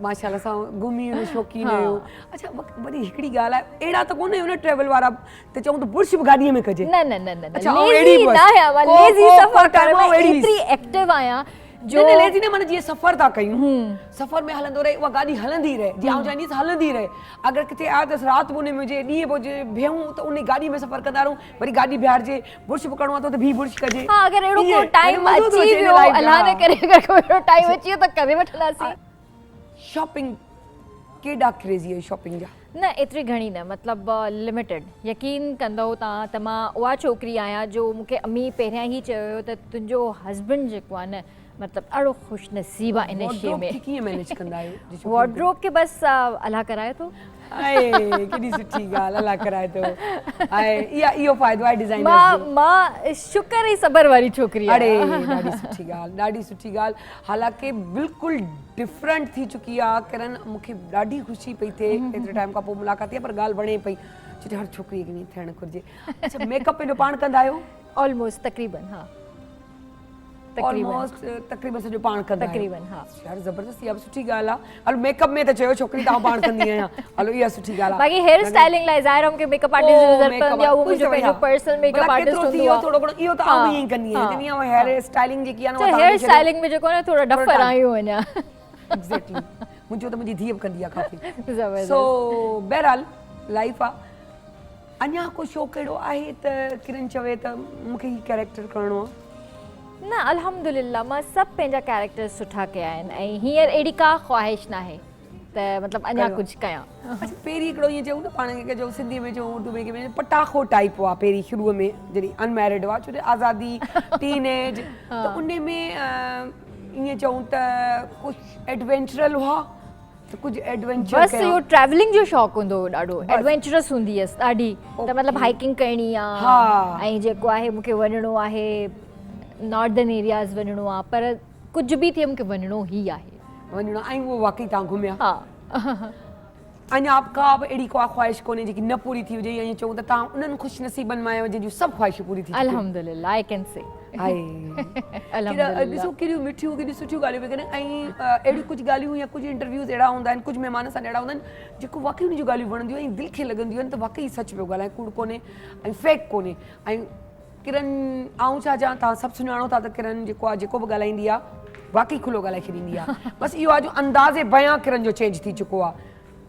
माशाल्लाह सां घुमी शौक़ीन आहियो अच्छा वरी हिकिड़ी ॻाल्हि आहे अहिड़ा त कोन आहियो न ट्रेवल वारा त चऊं त बुर्श बि गाॾीअ में कजे न न न न लेज़ी न आहियां मां लेज़ी सफ़र करण में एतिरी एक्टिव आहियां जो लेज़ी न माना जीअं सफ़र था कयूं सफ़र में हलंदो रहे उहा गाॾी हलंदी रहे जीअं आउं चाहींदीसि हलंदी रहे अगरि किथे आदसि राति बि उन में हुजे ॾींहं बि हुजे बीहूं त उन गाॾी में सफ़र कंदा रहूं वरी गाॾी बीहारजे बुर्श बि करिणो आहे त बि बुर्श कजे हा अगरि अहिड़ो को टाइम अची वियो अलाह न करे अगरि को अहिड़ो टाइम अची वियो त करे वठंदासीं शॉपिंग केॾा क्रेज़ी आहे शॉपिंग जा न एतिरी घणी न मतिलबु लिमिटेड यकीन कंदो तव्हां त मां उहा छोकिरी आहियां जो मूंखे अम्मी पहिरियां ई चयो हुयो त तुंहिंजो हस्बैंड जेको आहे न मतिलबु ॾाढो ख़ुशनसीबु आहे इन शइ में कीअं मैनेज कंदा आहियो वार्डरोब खे बसि अलाह कराए थो केॾी सुठी ॻाल्हि अलाह कराए थो ऐं इहो फ़ाइदो आहे डिज़ाइनर मां शुक्र ई सबर वारी छोकिरी अड़े ॾाढी सुठी ॻाल्हि हालांकि बिल्कुलु डिफरेंट थी चुकी आहे किरण मूंखे ॾाढी ख़ुशी पई थिए एतिरे टाइम खां पोइ मुलाक़ात थी पर ॻाल्हि वणे पई छो जो हर छोकिरीअ खे ईअं थियणु घुरिजे अच्छा मेकअप पंहिंजो पाण कंदा आहियो ऑलमोस्ट तक़रीबन हा ऑलमोस्ट तकरीबन सॼो पाण कंदा आहियो। तकरीबन हा। यार ज़बरदस्त, इहा बि सुठी ॻाल्हि आहे। हलो मेकअप में त चयो छोकिरी तव्हां पाण कंदी आहियां, हलो इहा सुठी ॻाल्हि आहे। बाक़ी हेयर स्टाइलिंग लाइ ज़ाहिर आहे मूंखे मेकअप आर्टिस्ट जी ज़रूरत पवंदी आहे, उहो मुंहिंजो पंहिंजो पर्सनल मेकअप आर्टिस्ट हूंदो आहे। थोरो घणो इहो त आउं ईअं ई कंदी आहियां, जॾहिं आउं हेयर स्टाइलिंग जेकी आहे न हेयर स्टाइलिंग में जेको न थोरो डफर आहियूं अञा। एग्जैक्टली, मुंहिंजो त मुंहिंजी धीअ बि कंदी आहे काफ़ी। ज़बरदस्त। सो बहरहाल लाइफ आहे। अञा को शौक़ु अहिड़ो आहे त किरण चवे त मूंखे ही कैरेक्टर करणो आहे? न अल्हम्दुलिल्लाह मां सभु पंहिंजा कैरेक्टर सुठा कया आहिनि ऐं हींअर अहिड़ी का ख़्वाहिश न आहे त मतिलबु अञा कुझु कयां। अच्छा, पहिरीं हिकिड़ो ईअं चऊं न पाण खे जो सिंधी में चऊं, उर्दू में पटाखो टाइप हुआ पहिरीं शुरूअ में जॾहिं अनमैरिड हुआ, छो जो आज़ादी टीनेज त उन में ईअं चऊं त कुझु एडवेंचरल हुआ त कुझु एडवेंचर बस इहो ट्रैवलिंग जो शौक़ु हूंदो हुओ, ॾाढो एडवेंचरस हूंदी हुअसि ॾाढी। त मतिलबु हाइकिंग करणी आहे ऐं जेको आहे मूंखे वञिणो आहे नॉर्दर्न एरियाज़ वञिणो आहे, पर कुझु बि थिए मूंखे वञिणो ई आहे। वञिणो ऐं उहो वाकई तव्हां घुमिया? हा। अञा का बि अहिड़ी का ख़्वाहिश कोन्हे जेकी न पूरी थी हुजे, या चऊं त तव्हां उन्हनि ख़ुशि नसीबनि मां आहियो जंहिंजूं सभु ख़्वाहिशूं पूरी थी? अल्हम्दुलिल्लाह, आई कैन से। ॾिसो केॾियूं मिठियूं केॾियूं सुठियूं ॻाल्हियूं पिया कनि, ऐं अहिड़ियूं कुझु ॻाल्हियूं या कुझु इंटरव्यूज़ अहिड़ा हूंदा आहिनि, कुझु महिमान सां अहिड़ा हूंदा आहिनि जेको वाकई उन जूं ॻाल्हियूं वणंदियूं ऐं दिलि खे लॻंदियूं आहिनि त वाकई सच पियो ॻाल्हाए, कूड़ कोन्हे ऐं फेक कोन्हे। ऐं किरण आऊं छा चवां, तव्हां सभु सुञाणो था त किरण जेको आहे जेको बि ॻाल्हाईंदी आहे वाकई खुलो ॻाल्हाए छॾींदी आहे। बसि इहो आहे जो अंदाज़े बयां किरण जो चेंज थी चुको आहे,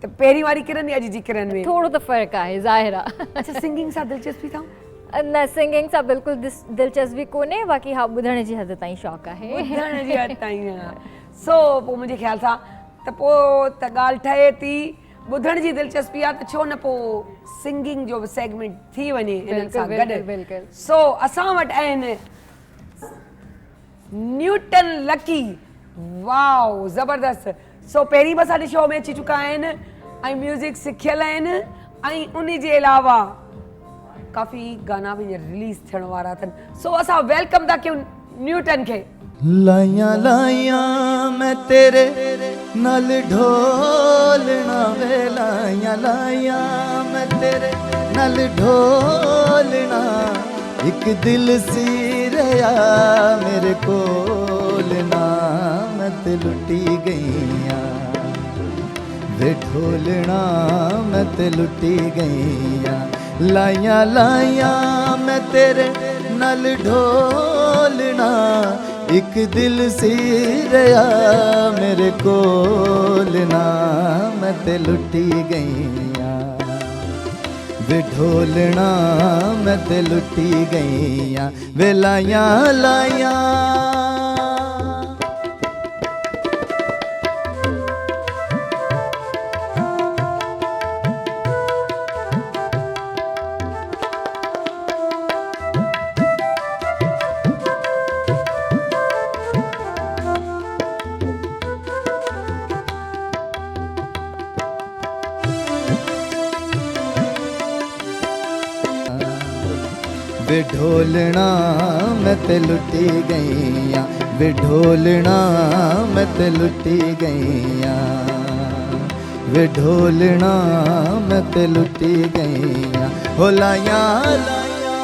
त पहिरीं वारी किरण अॼु जी किरण में थोरो त फ़र्क़ु आहे ज़ाहिर आहे। अच्छा, सिंगिंग सां दिलचस्पी अथव? न सिंगिंग सां बिल्कुलु दिलचस्पी कोन्हे, बाक़ी हा ॿुधण जी हद ताईं शौक़ु आहे। ॿुधण जी हद ताईं। सो पोइ मुंहिंजे ख़्याल सां त पोइ त ॻाल्हि ठहे थी, ॿुधण जी दिलचस्पी आहे त छो न पोइ सिंगिंग जो बि सेगमेंट थी वञे इन्हनि सां गॾु। सो असां वटि आहिनि न्यूटन लकी। वाओ, ज़बरदस्त। सो पहिरीं बि असांजे शो में अची चुका आहिनि ऐं म्यूज़िक सिखियल आहिनि ऐं उन जे अलावा काफ़ी गाना भी रिलीज थियण वारा अथनि। सो असां वेलकम था कयूं न्यूटन खे। लाइयां लाइयां मैं तेरे नाल ढोलना वे, लाइयां लाइयां मैं तेरे नाल ढोलना, एक दिल सी रहा मेरे कोल ना, मैं ते लुटी गईयां वे ढोलना, मैं ते लुटी गईयां। लाइयां लाइयां मैं तेरे नाल ढोलना, एक दिल सी रहा मेरे कोल ना, मैं ते लुटी गईयां वे ढोलना, मैं ते लुटी गईयां वे लाइयां लाइयां। वे ढोलना मैं ते लुटी गईयां, वे ढोलना मैं ते लुटी गईयां, वे ढोलना मैं ते लुटी गईयां, हो लाइयां लाइयां।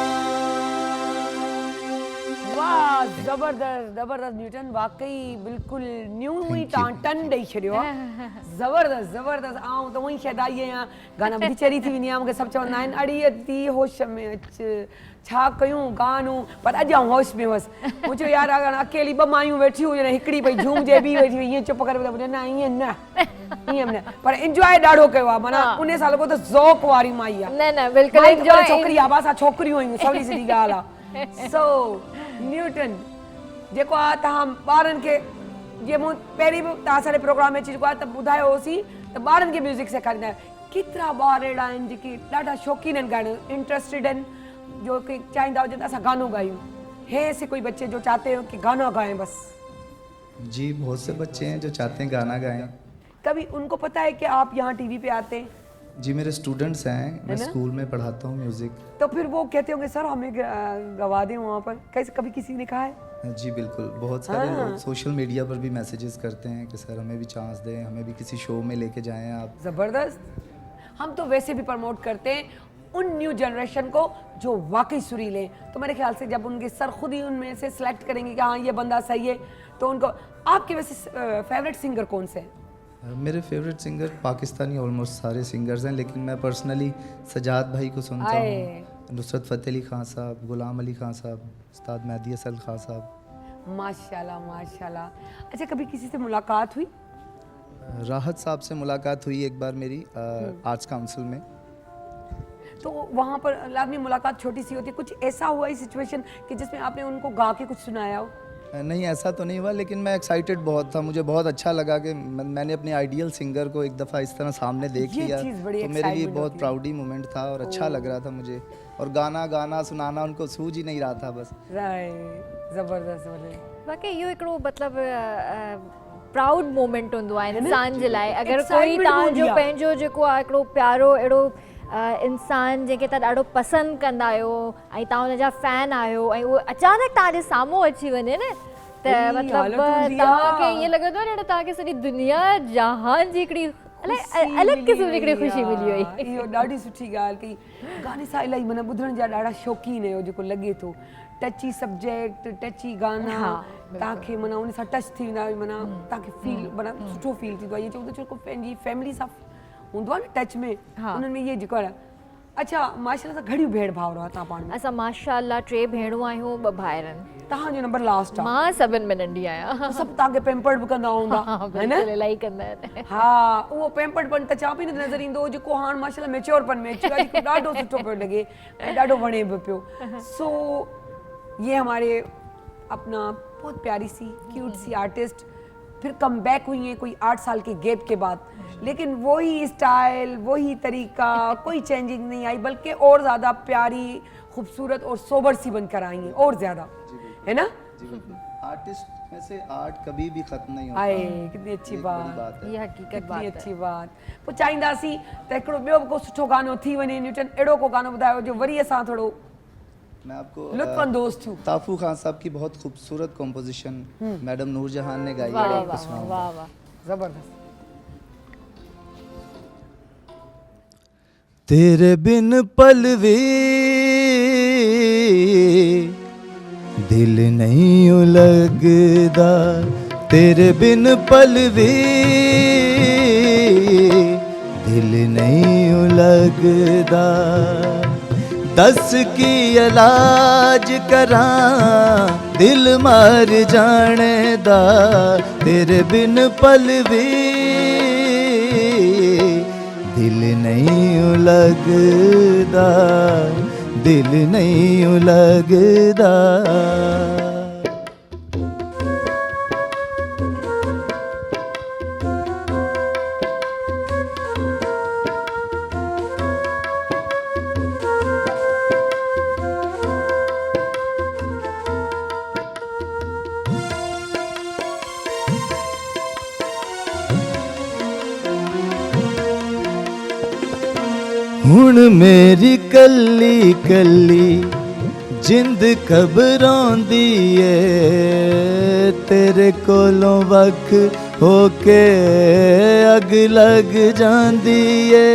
वाह, ज़बरदस्त ज़बरदस्त न्यूटन, वाकई बिल्कुलु न्यू हुई, तव्हां टन ॾेई छॾियो आहे। ज़बरदस्त ज़बरदस्त। आउं त उअई शैदाई आहियां, गाना ॿुधी चरी थी वेंदी आहियां। मूंखे सभु चवंदा आहिनि अड़ीअ थी होश में अचु, छा कयूं गानो, पर अॼु आउं होश में हुअसि। मूं चयो यार अगरि अकेली ॿ मायूं वेठियूं हुजनि, हिकिड़ी भई झूमजे, ॿी वेठी हुई ईअं चुप करे ॿुधे, न ईअं न ईअं न, पर इंजॉय ॾाढो कयो आहे। माना उन सां लॻो त ज़ौक़ वारी माई आहे। न न बिल्कुलु एंजॉय छोकिरी आहे, असां छोकिरियूं आहियूं, सवली सिधी ॻाल्हि आहे। सो न्यूटन जेको आहे तव्हां ॿारनि खे, जीअं मूं पहिरीं बि तव्हां असांजे प्रोग्राम में अची चुको आहे त ॿुधायो होसीं त ॿारनि खे म्यूज़िक सेखारींदा आहियो। केतिरा ॿार अहिड़ा आहिनि जेके ॾाढा शौक़ीन आहिनि ॻाइण, इंट्रस्टेड आहिनि, जो कि चाहींदा हुजनि त असां गानो गायूं। है ऐसे कोई बच्चे जो चाहते हो कि गाना गाएं बस? जी बहुत से बच्चे हैं जो चाहते हैं गाना गाएं। कभी उनको पता है कि आप यहाँ टीवी पे आते हैं? जी मेरे स्टूडेंट्स हैं, मैं स्कूल में पढ़ाता हूँ म्यूज़िक। तो फिर वो कहते होंगे सर हमें गवा दें वहाँ पर, कैसे कभी किसी ने कहा है? जी बिल्कुल, बहुत सारे लोग सोशल मीडिया पर भी मैसेजेस करते हैं कि सर हमें भी चांस दें, हमें भी किसी शो में लेके जाएं आप। ज़बरदस्त। हम तो वैसे भी प्रमोट करते हैं उन न्यू जनरेशन को जो वाकई सुरीले हैं। तो मेरे ख्याल से जब उनके सर खुद ही उनमें से सिलेक्ट करेंगे कि हाँ ये बंदा सही है, तो उनको आपके वैसे फेवरेट सिंगर कौन से हैं? मेरे फेवरेट सिंगर पाकिस्तानी ऑलमोस्ट सारे सिंगर्स हैं, लेकिन मैं पर्सनली सजाद भाई को सुनता हूँ, नुसरत फ़तेह अली खान साहब, गुलाम अली खान साहब, उस्ताद मेहदी हसन खान साहब। माशाल्लाह माशाल्लाह। अच्छा, कभी किसी से मुलाकात हुई? राहत साहब से मुलाकात हुई एक बार मेरी आर्ट्स काउंसिल में। तो वहाँ पर लाजमी मुलाकात छोटी सी होती है, कुछ ऐसा हुआ ही सिचुएशन कि जिसमें आपने उनको गा के कुछ सुनाया हो? नहीं, ऐसा तो नहीं हुआ, लेकिन मैं एक्साइटेड बहुत था। मुझे बहुत अच्छा लगा कि मैंने अपने आइडियल सिंगर को एक दफ़ा इस तरह सामने देख लिया, तो मेरे लिए बहुत प्राउडी मोमेंट था और अच्छा लग रहा था मुझे। और गाना गाना सुनाना उनको सूझ ही नहीं रहा था बस। ज़बरदस्त। बाक़ी इहो हिकिड़ो मतिलबु प्राउड मोमेंट हूंदो आहे इंसान जे लाइ। अगरि कोई तव्हांजो पंहिंजो जेको आहे हिकिड़ो प्यारो अहिड़ो इंसान जंहिंखे तव्हां ॾाढो पसंदि कंदा आहियो ऐं तव्हां हुनजा फैन आहियो ऐं उहो अचानक तव्हांजे साम्हूं अची वञे न, त मतिलबु तव्हांखे ईअं लॻंदो आहे ॼण तव्हांखे सॼी दुनिया जहान जी हिकिड़ी अलॻि क़िस्म जी हिकिड़ी ख़ुशी मिली हुई। इहो ॾाढी सुठी ॻाल्हि कई। गाने सां इलाही माना ॿुधण जा ॾाढा शौक़ीन आहियो, जेको लॻे थो टची सब्जेक्ट, टची गाना, तव्हांखे माना उन सां टच थी वेंदा आहियो, माना तव्हांखे फील माना सुठो फील थींदो आहे। ईअं चवंदो जेको पंहिंजी फैमिली सां हूंदो आहे न टच में, उन्हनि में इहे जेको आहे। अच्छा, माशाल्लाह सां घणियूं भेण भाउर आहे तव्हां पाण में? असां माशाल्लाह 3 भेणूं आहियूं, 2 भाइर आहिनि। तव्हांजो नंबर लास्ट आहे? मां सभिनि में नंढी आहियां। सभु तव्हांखे पैम्पर्ड बि कंदा हूंदा, है न? इलाही कंदा आहिनि। हा, उहो पैम्पर्ड पन त चवां पई न नज़र ईंदो, जेको हाणे माशाल्लाह मैच्योर पन में अची वियो, ॾाढो सुठो पियो लॻे ऐं ॾाढो वणे बि पियो। सो ये हमारे अपना बहुत प्यारी सी क्यूट सी आर्टिस्ट फिर कम बैक हुई हैं कोई 8 साल के गैप के बाद, लेकिन वही स्टाइल, वही तरीका, कोई चेंजिंग नहीं आई, बल्कि और ज़्यादा प्यारी, खूबसूरत और सोबर सी बनकर आई हैं, और ज़्यादा, है ना? आर्टिस्ट में से आर्ट कभी भी खत्म नहीं होता। आए कितनी अच्छी बात, ये हकीकत बात कितनी अच्छी बात। पोइ चाहींदासीं त हिकिड़ो ॿियो को सुठो गानो थी वञे, न्यूटन अहिड़ो को गानो ॿुधायो जो वरी असां थोरो मैं आपको लुत्फअंदोज़ थियूं। ताफू खान साहब की बहुत खूबसूरत कॉम्पोजिशन मैडम नूरजहान ने गाई है। वाह वाह वाह वाह, ज़बरदस्त। तेरे बिन पलवी दिल नहीं उलगदा, तेरे बिन पलवी दिल नहीं उलगदा, दस की इलाज करां दिल मार जाने दा, तेरे बिन पलवी दिल नहीं उलगदा, दिल नहीं उलगदा। हुण मेरी कल्ली कल्ली जिंद घबरांदी ए, तेरे कोलों वख होके अग लग जांदी ए।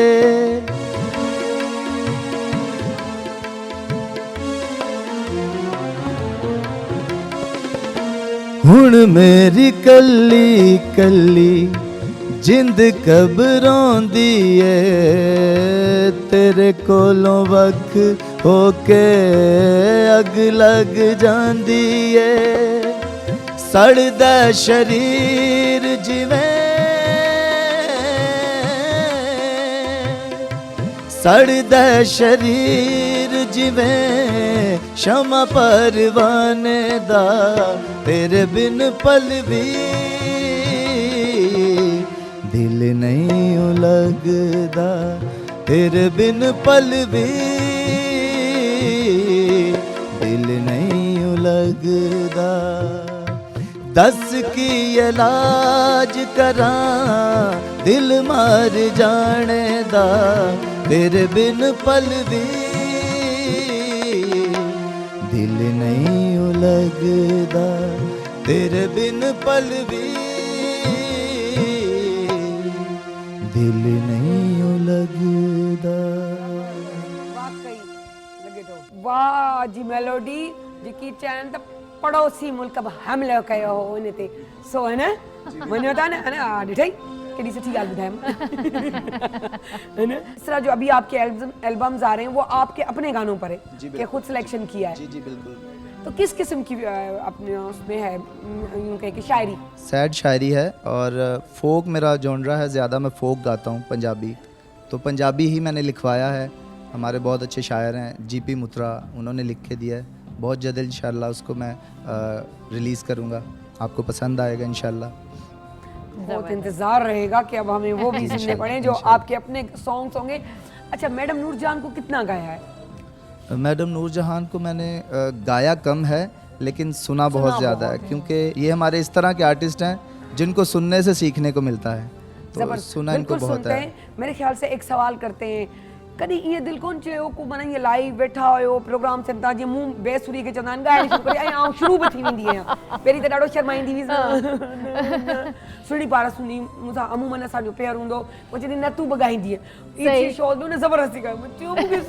हुण मेरी कल्ली कल्ली जिंद घबरांदी ए, तेरे कोलों वख होके अग लग जांदी ए। सड़दा शरीर जिवें, सड़दा शरीर जिवें शमा परवाने दा, तेरे बिन पल भी दिल नहीं उलगदा, तेरे बिन पल भी दिल नहीं उलगदा। दस की इलाज करां दिल मार जाने दा, तेरे बिन पल भी दिल नहीं उलगदा, तेरे बिन पल भी दिल नहीं उलगदा। लगे तो वाह जी मेलोडी जेकी चैन त पड़ोसी मुल्क बि हमलो कयो हो इन ते सो है न मञो था न ॾिठई केॾी सुठी ॻाल्हि ॿुधायमि है न। इस तरह जो अभी आपके एल्बम्स आ रहे हैं वो आपके अपने गानों पर है कि खुद सिलेक्शन किया है? जी जी बिल्कुल। तो किस किस्म की अपने उसमें है यूं कह के शायरी? सैड शायरी है और फोक मेरा जॉनरा है, ज़्यादा मैं फोक गाता हूँ पंजाबी, तो पंजाबी ही मैंने लिखवाया है। हमारे बहुत अच्छे शायर हैं जीपी मुत्रा, उन्होंने लिख के दिया है। बहुत जल्द इंशाल्लाह उसको मैं रिलीज़ करूँगा, आपको पसंद आएगा इंशाल्लाह। बहुत इंतज़ार रहेगा कि अब हमें वो भी सुनने पड़े जो आपके अपने सॉन्ग्स होंगे। अच्छा, मैडम नूरजहान को कितना गाया है? मैडम नूरजहान को मैंने गाया कम है लेकिन सुना बहुत ज़्यादा है, क्योंकि ये हमारे इस तरह के आर्टिस्ट हैं जिनको सुनने से सीखने को मिलता है, तो सुना इनको बहुत है। मेरे ख्याल से एक सवाल करते हैं, कभी ये दिल कोन चयो को मन ये लाइव बैठा हुयो प्रोग्राम से ता जे मुंह बेसुरी के चंदान गाए शुरू करे ऐं आऊं शुरू भी थी वेंदी आहियां, पहिरीं त ॾाढो शर्माईंदी हुई सुणी पार सुनी मुसा अमूमन असांजो पेयर हूंदो पोइ चवंदी न तूं बि गाईंदी ई शो न ज़बरदस्ती कयो चयो मूंखे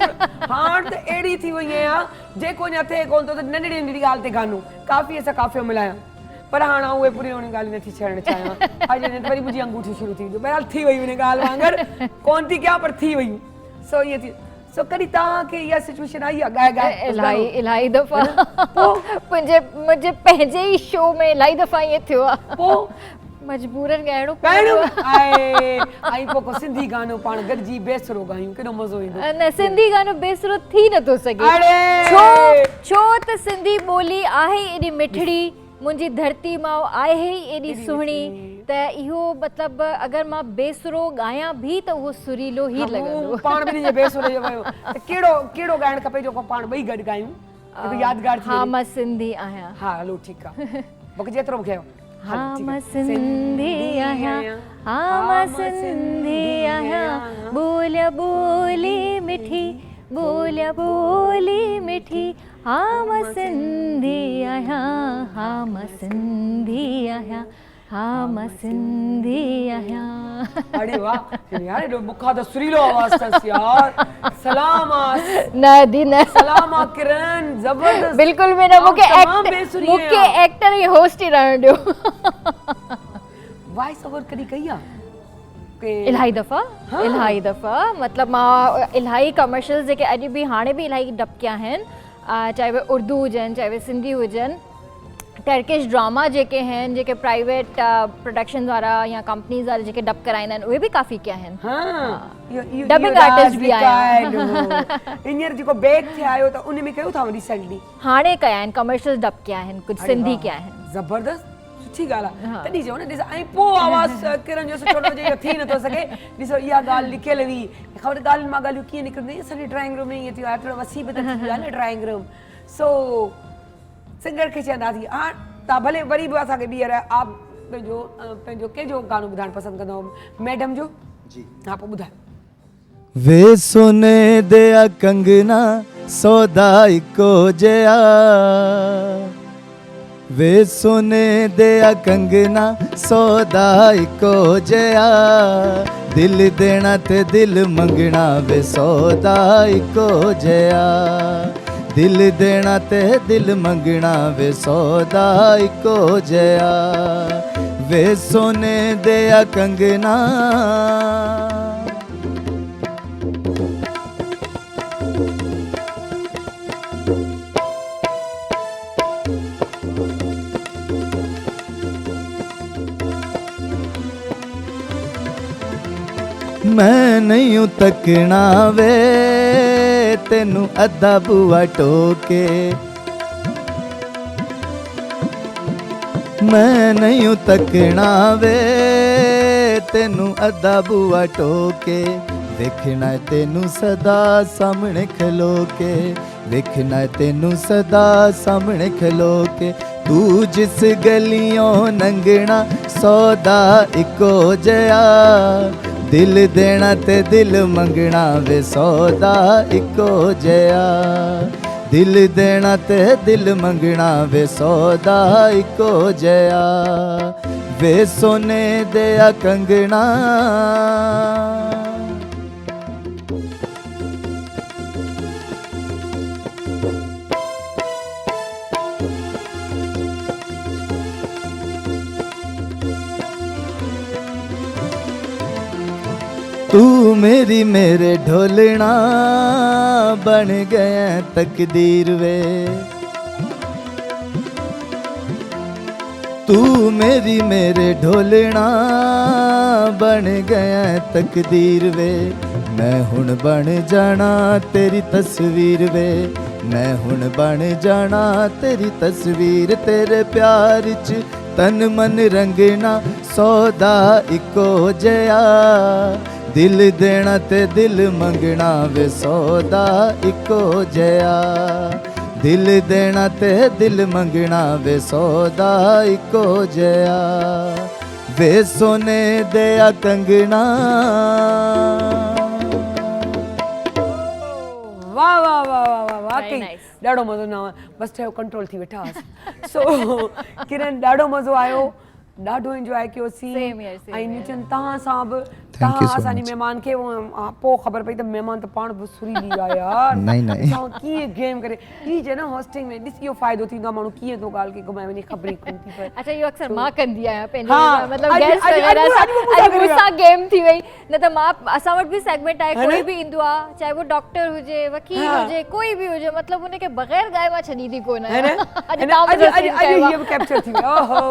हाण त अहिड़ी थी वई आहियां जेको अञा थिए कोन थो त नंढड़ी नंढड़ी ॻाल्हि ते गानो काफ़ी सां काफ़ियो मिलायां, पर हाणे उहे पूरी उन ॻाल्हि नथी छॾणु चाहियां। अॼु वरी मुंहिंजी अंगूठी शुरू थी वेंदी, बहरहाल थी वई उन ॻाल्हि वांगुरु कोन थी कयां पर थी वयूं। सो ये थी सो कॾहिं तव्हांखे इहा सिचुएशन आई आहे गाए इलाही दफ़ा मुंहिंजे पंहिंजे ई शो में इलाही दफ़ा ईअं थियो आहे, पोइ मजबूरन ॻाइणो पवंदो आहे। ऐं पोइ को सिंधी गानो पाण गॾिजी बेसरो गायूं केॾो मज़ो ईंदो। न सिंधी गानो बेसरो थी नथो सघे, छो त सिंधी ॿोली आहे एॾी मिठड़ी, मुंहिंजी धरती माउ आहे ई एॾी सुहिणी, त इहो मतिलबु अगरि मां बेसुरो गायां बि त उहो सुरीलो ई लॻंदो। पाण ॿिन्ही जे बेसुरे जो वियो त कहिड़ो ॻाइणु खपे जेको पाण ॿई गॾु गायूं यादगार थी? हा मां सिंधी आहियां। हा हलो ठीकु आहे, मूंखे जेतिरो मूंखे हा मां सिंधी आहियां, हा मां सिंधी आहियां, ॿोलिया ॿोली मिठी, ॿोलिया ॿोली मिठी, हा मां सिंधी आहियां, हा मां सिंधी आहियां, हा मां सिंधी आहियां। अरे वाह यार, एॾो मूंखां त सुरीलो आवाज़ अथसि यार। सलाम न दी न सलाम किरण, ज़बरदस्त। बिल्कुल भी न, मूंखे एक्टर ऐं होस्ट ई रहण ॾियो। वॉइस ओवर कॾहिं कई आहे? इलाही दफ़ा मतिलबु मां इलाही कमर्शियल्स जेके अॼु बि हाणे बि इलाही डब कया आहिनि, चाहे उहे उर्दू हुजनि चाहे उहे सिंधी हुजनि, टर्किश ड्रामा जेके आहिनि जेके प्राइवेट प्रोडक्शन वारा या कंपनीज़ वारा जेके डब कराईंदा आहिनि उहे बि काफ़ी कया आहिनि। डबिंग आर्टिस्ट बि आहियां। हींअर जेको बैक थिया आहियो त उन में कयो था रिसेंटली? हाणे कया आहिनि, कमर्शियल डब कया आहिनि, कुझु सिंधी कया आहिनि। ज़बरदस्त, सुठी ॻाल्हि आहे। तॾहिं चओ न ॾिस, ऐं पोइ आवाज़ किरण जो सुठो न हुजे थी नथो सघे। ॾिसो इहा ॻाल्हि लिखियल हुई, ख़बर ॻाल्हियुनि मां ॻाल्हियूं कीअं निकिरंदियूं, असांजे ड्राइंग रूम में ईअं थियो आहे, थोरो वसी बि त थी वियो आहे न ड्राइंग रूम। सो सिंगर खे चवंदासीं हाणे तव्हां भले वरी बि असांखे ॿीहर आप पंहिंजो कंहिंजो गानो ॿुधाइणु पसंदि कंदो? मैडम जो? जी हा, पोइ ॿुधायो। वे सोने दिया कंगना सौदा इको जया, वे सोने दिया कंगना सौदा इको जया, दिल देना ते दिल मंगना वे सौदा इको जया, दिल देना ते दिल मंगना वे सौदा इको जया, वे सोने दिया कंगना। मैं नहीं हूं तकना वे तेनू अद्धा बुआ टोके, मैं नहीं हूं तकना वे तेनू अद्धा बुआ टोके, देखना है तेनू सदा सामने खलो के, देखना है तेनू सदा सामने खलो के, तू जिस गलियों नंगना सौदा इको जया, दिल देना ते दिल मंगना वे सौदा इको जया, दिल देना ते दिल मंगना वे सौदा इको जया, वे सोने दिया कंगना। तू मेरी मेरे ढोलना बन गया तकदीर वे, तू मेरी मेरे ढोलना बन गया तकदीर वे, मैं हुण बन जाना तेरी तस्वीर वे, मैं हुण बन जाना तेरी तस्वीर, तेरे प्यार च तन मन रंगना सौदा इको जया, दिल देना ते दिल मंगना वे सौदा इको जया, दिल देना ते दिल मंगना वे सौदा इको जया, वे सोने दया कंगना। वाह वाह वाह वाह वाह वाकई nice. ॾाढो मज़ो न आयो, बसि चयो कंट्रोल थी वेठा हुआसीं। सो किरण ॾाढो मज़ो आयो, ॾाढो इंजॉय कयोसीं। Same here, same ऐं here. निचन तव्हां सां बि Thank you तव्हां so असांजी much. महिमान खे पोइ ख़बर पई त महिमान त पाण बि सुरीली आहे यार। नहीं, नहीं। असां कीअं गेम करे हीअ जे न होस्टिंग में ॾिस इहो फ़ाइदो थींदो आहे, माण्हू कीअं थो ॻाल्हि खे घुमाए वञे ख़बर ई कोन थी पए। अच्छा इहो अक्सर मां कंदी आहियां पंहिंजे हाँ, मतिलबु अॼु- गेस्ट अॼु- वग़ैरह अॼु- सां, अॼु मूंसां अॼु करेगा। मूंसां गेम थी वई, न त मां असां वटि बि सेगमेंट आहे, है कोई न? बि ईंदो आहे चाहे वो डॉक्टर हुजे वकील हाँ। हुजे कोई बि हुजे, मतिलबु उनखे बग़ैर ॻाए मां छॾींदी कोन है न? आहियां। है न? तव्हां मुंहिंजो scene कयो हीअ आहे। बि कैप्चर थी वियो। ओहो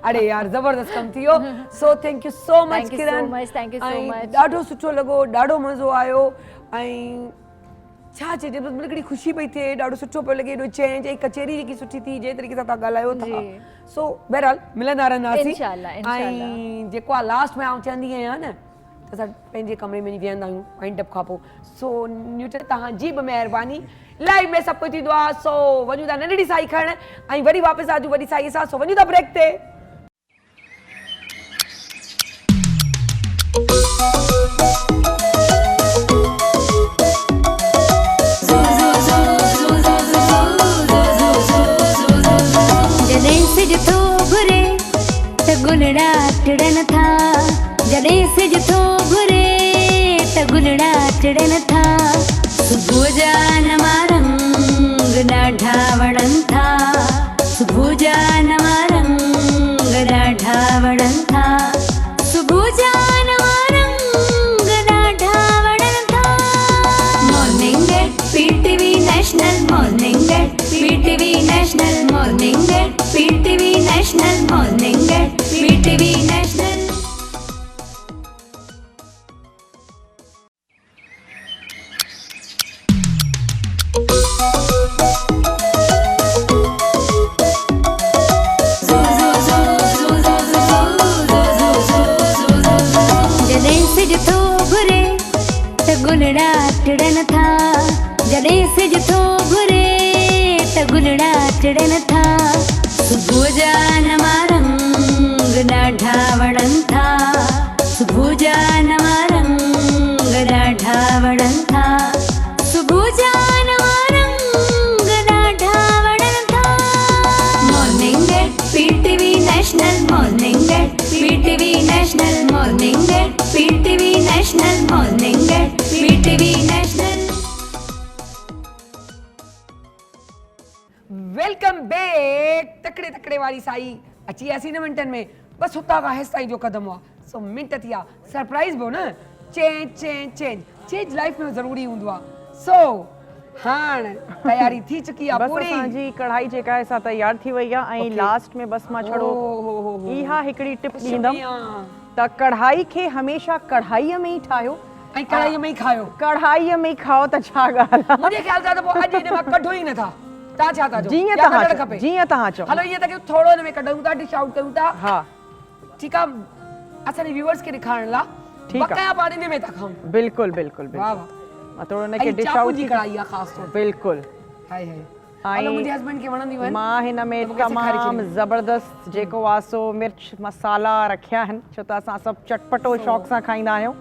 अरे यार ज़बरदस्त कमु थी वियो। सो thank you so much Thank you so Kiran, much, thank you so ऐं much. ॾाढो सुठो लॻो, ॾाढो मज़ो आयो। ऐं छा चइजे बसि हिकिड़ी ख़ुशी पई थिए, ॾाढो सुठो पियो लॻे, एॾो चेंज, ऐं कचेरी जेकी सुठी थी जंहिं तरीक़े सां तव्हां ॻाल्हायो था। जी। सो बहरहाल मिलंदा रहंदासीं। इंशाल्लाह, इंशाल्लाह। ऐं जेको आहे लास्ट में आउं चवंदी आहियां न त असां पंहिंजे कमरे में वेहंदा आहियूं वाइंड अप खां पोइ। सो न्यूटन तव्हांजी बि महिरबानी, लाइव में सभु कुझु थींदो आहे। सो वञूं था नंढड़ी साई खणण ऐं वरी वापसि आजू वॾी साईअ सां। सो वञूं था ब्रेक ते। जॾहिं सिज थो घुरे त गुलड़ा टिड़न था, जॾहिं सिज थो घुरे त गुलड़ा टिड़न था, सुबुह जा नवां रंग ॾाढा वणनि था, सुबुह जा नवां रंग ॾाढा वणनि था, सुबुह जा नवां रंग ॾाढा वणनि था। Morning at PTV national, morning at PTV national, morning at PTV national, morning at PTV national. जॾहिं सिज थो घुरे त गुलड़ा टिड़न था, जॾहिं सिज थो घुरे त गुलड़ा टिड़न था, सुबुह जा नवां रंग ॾाढा वणनि था, सुबुह जा नवां रंग ॾाढा वणनि था, सुबुह जा नवां रंग ॾाढा वणनि था। Morning at PTV national, morning at PTV national, morning at PTV national, morning at PTV national. Welcome back. तकड़े तकड़े वाली साई अची वियासीं न मिंटनि में, बसि हुतां खां हेसि ताईं जो क़दम हुआ। सो मिंट थी विया, सरप्राइज़ हो न, change change change change life में ज़रूरी हूंदो आहे। सो हाणे तयारी थी चुकी आहे बस पूरी। असांजी कढ़ाई जेका आहे सा तैयार थी वई आहे ऐं लास्ट में बस मां छड़ो इहा हिकिड़ी टिप ॾींदमि त कढ़ाई खे हमेशा कढ़ाईअ में ई ठाहियो ऐं कढ़ाईअ में ई खायो। कढ़ाईअ में ई खाओ त छा ॻाल्हि आहे। मुंहिंजे ख्याल सां त पोइ अॼु हिन मां कढो ई नथा। तव्हां छा था चओ? जीअं या तव्हां कढणु चओ, खपे? जीअं तव्हां चओ। हलो ईअं त कयूं, थोरो हिन में कढूं था, डिश आउट कयूं था। हा ठीकु आहे, असांजे व्यूअर्स खे ॾेखारण लाइ ठीकु आहे। बकाया पाण इन में था खाऊं। बिल्कुलु बिल्कुलु वाह बिल्कुलु वाह। मां थोरो हिनखे ऐं डिश चाकू आउट जी कढ़ाई आहे ख़ासि तौर ते। बिल्कुलु हाय हाय। ऐं हलो मुंहिंजे हस्बैंड खे वणंदियूं आहिनि। मां हिन में त मूंखे सेखारे तमामु छॾियो। ज़बरदस्त जेको आहे सो मिर्च मसाला रखिया आहिनि, छो त असां सभु चटपटो शौक़ सां खाईंदा आहियूं।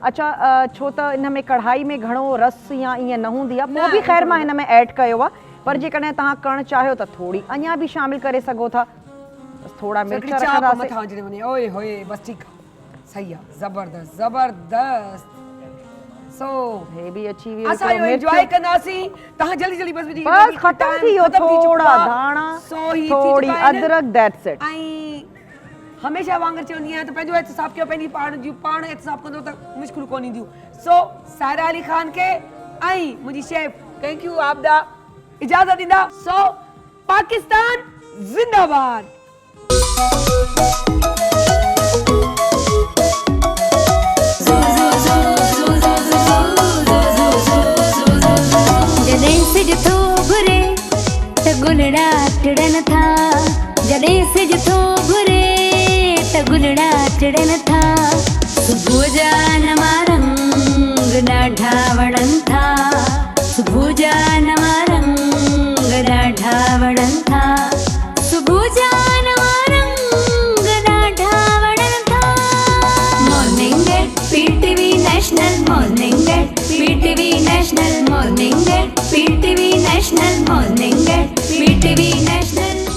अच्छा छो त इन में कढ़ाई में घणो रस या ईअं न हूंदी आहे, पोइ बि ख़ैर मां हिन में ऐड कयो आहे, पर जेकॾहिं तव्हां करणु चाहियो त थोरी अञा बि शामिल करे सघो था। बसि थोरा मिर्च हिकिड़ी चाप रखंदासीं। मथां अचिणे वञे। ओए होए बसि ठीकु आहे, सही आहे, ज़बरदस्त ज़बरदस्त। सो हे बि अची वियो असां हिकिड़ो इहो मिर्च। एंजॉय कंदासीं। तव्हां जल्दी जल्दी बसि विझी बस ख़तम थी वियो, थोड़ा धाणा, थोड़ी अदरक, दैट्स इट। ऐं हमेशा वांगर चवंदी आहियां त पंहिंजो एहतिसाब कयो, पंहिंजी पाण एहतिसाब कंदो त मुश्किल कोन ईंदियूं। सो सायरा अली खान खे ऐं मुंहिंजी शेफ थैंक यू आबदा इजाज़त ॾींदा। सो पाकिस्तान जिंदाबाद। जॾहिं सिज थो घुरे त गुलड़ा टिड़न था, जॾहिं सिज थो घुरे त गुलड़ा टिड़न था, सुबुह जा नवा रंग ॾाढा वणनि था, सुबुह जा नवा रंग ॾाढा वणनि था, सुबुह जा नवा रंग ॾाढा वणनि था। Morning at PTV national, morning at PTV national, morning at PTV national, morning at PTV national.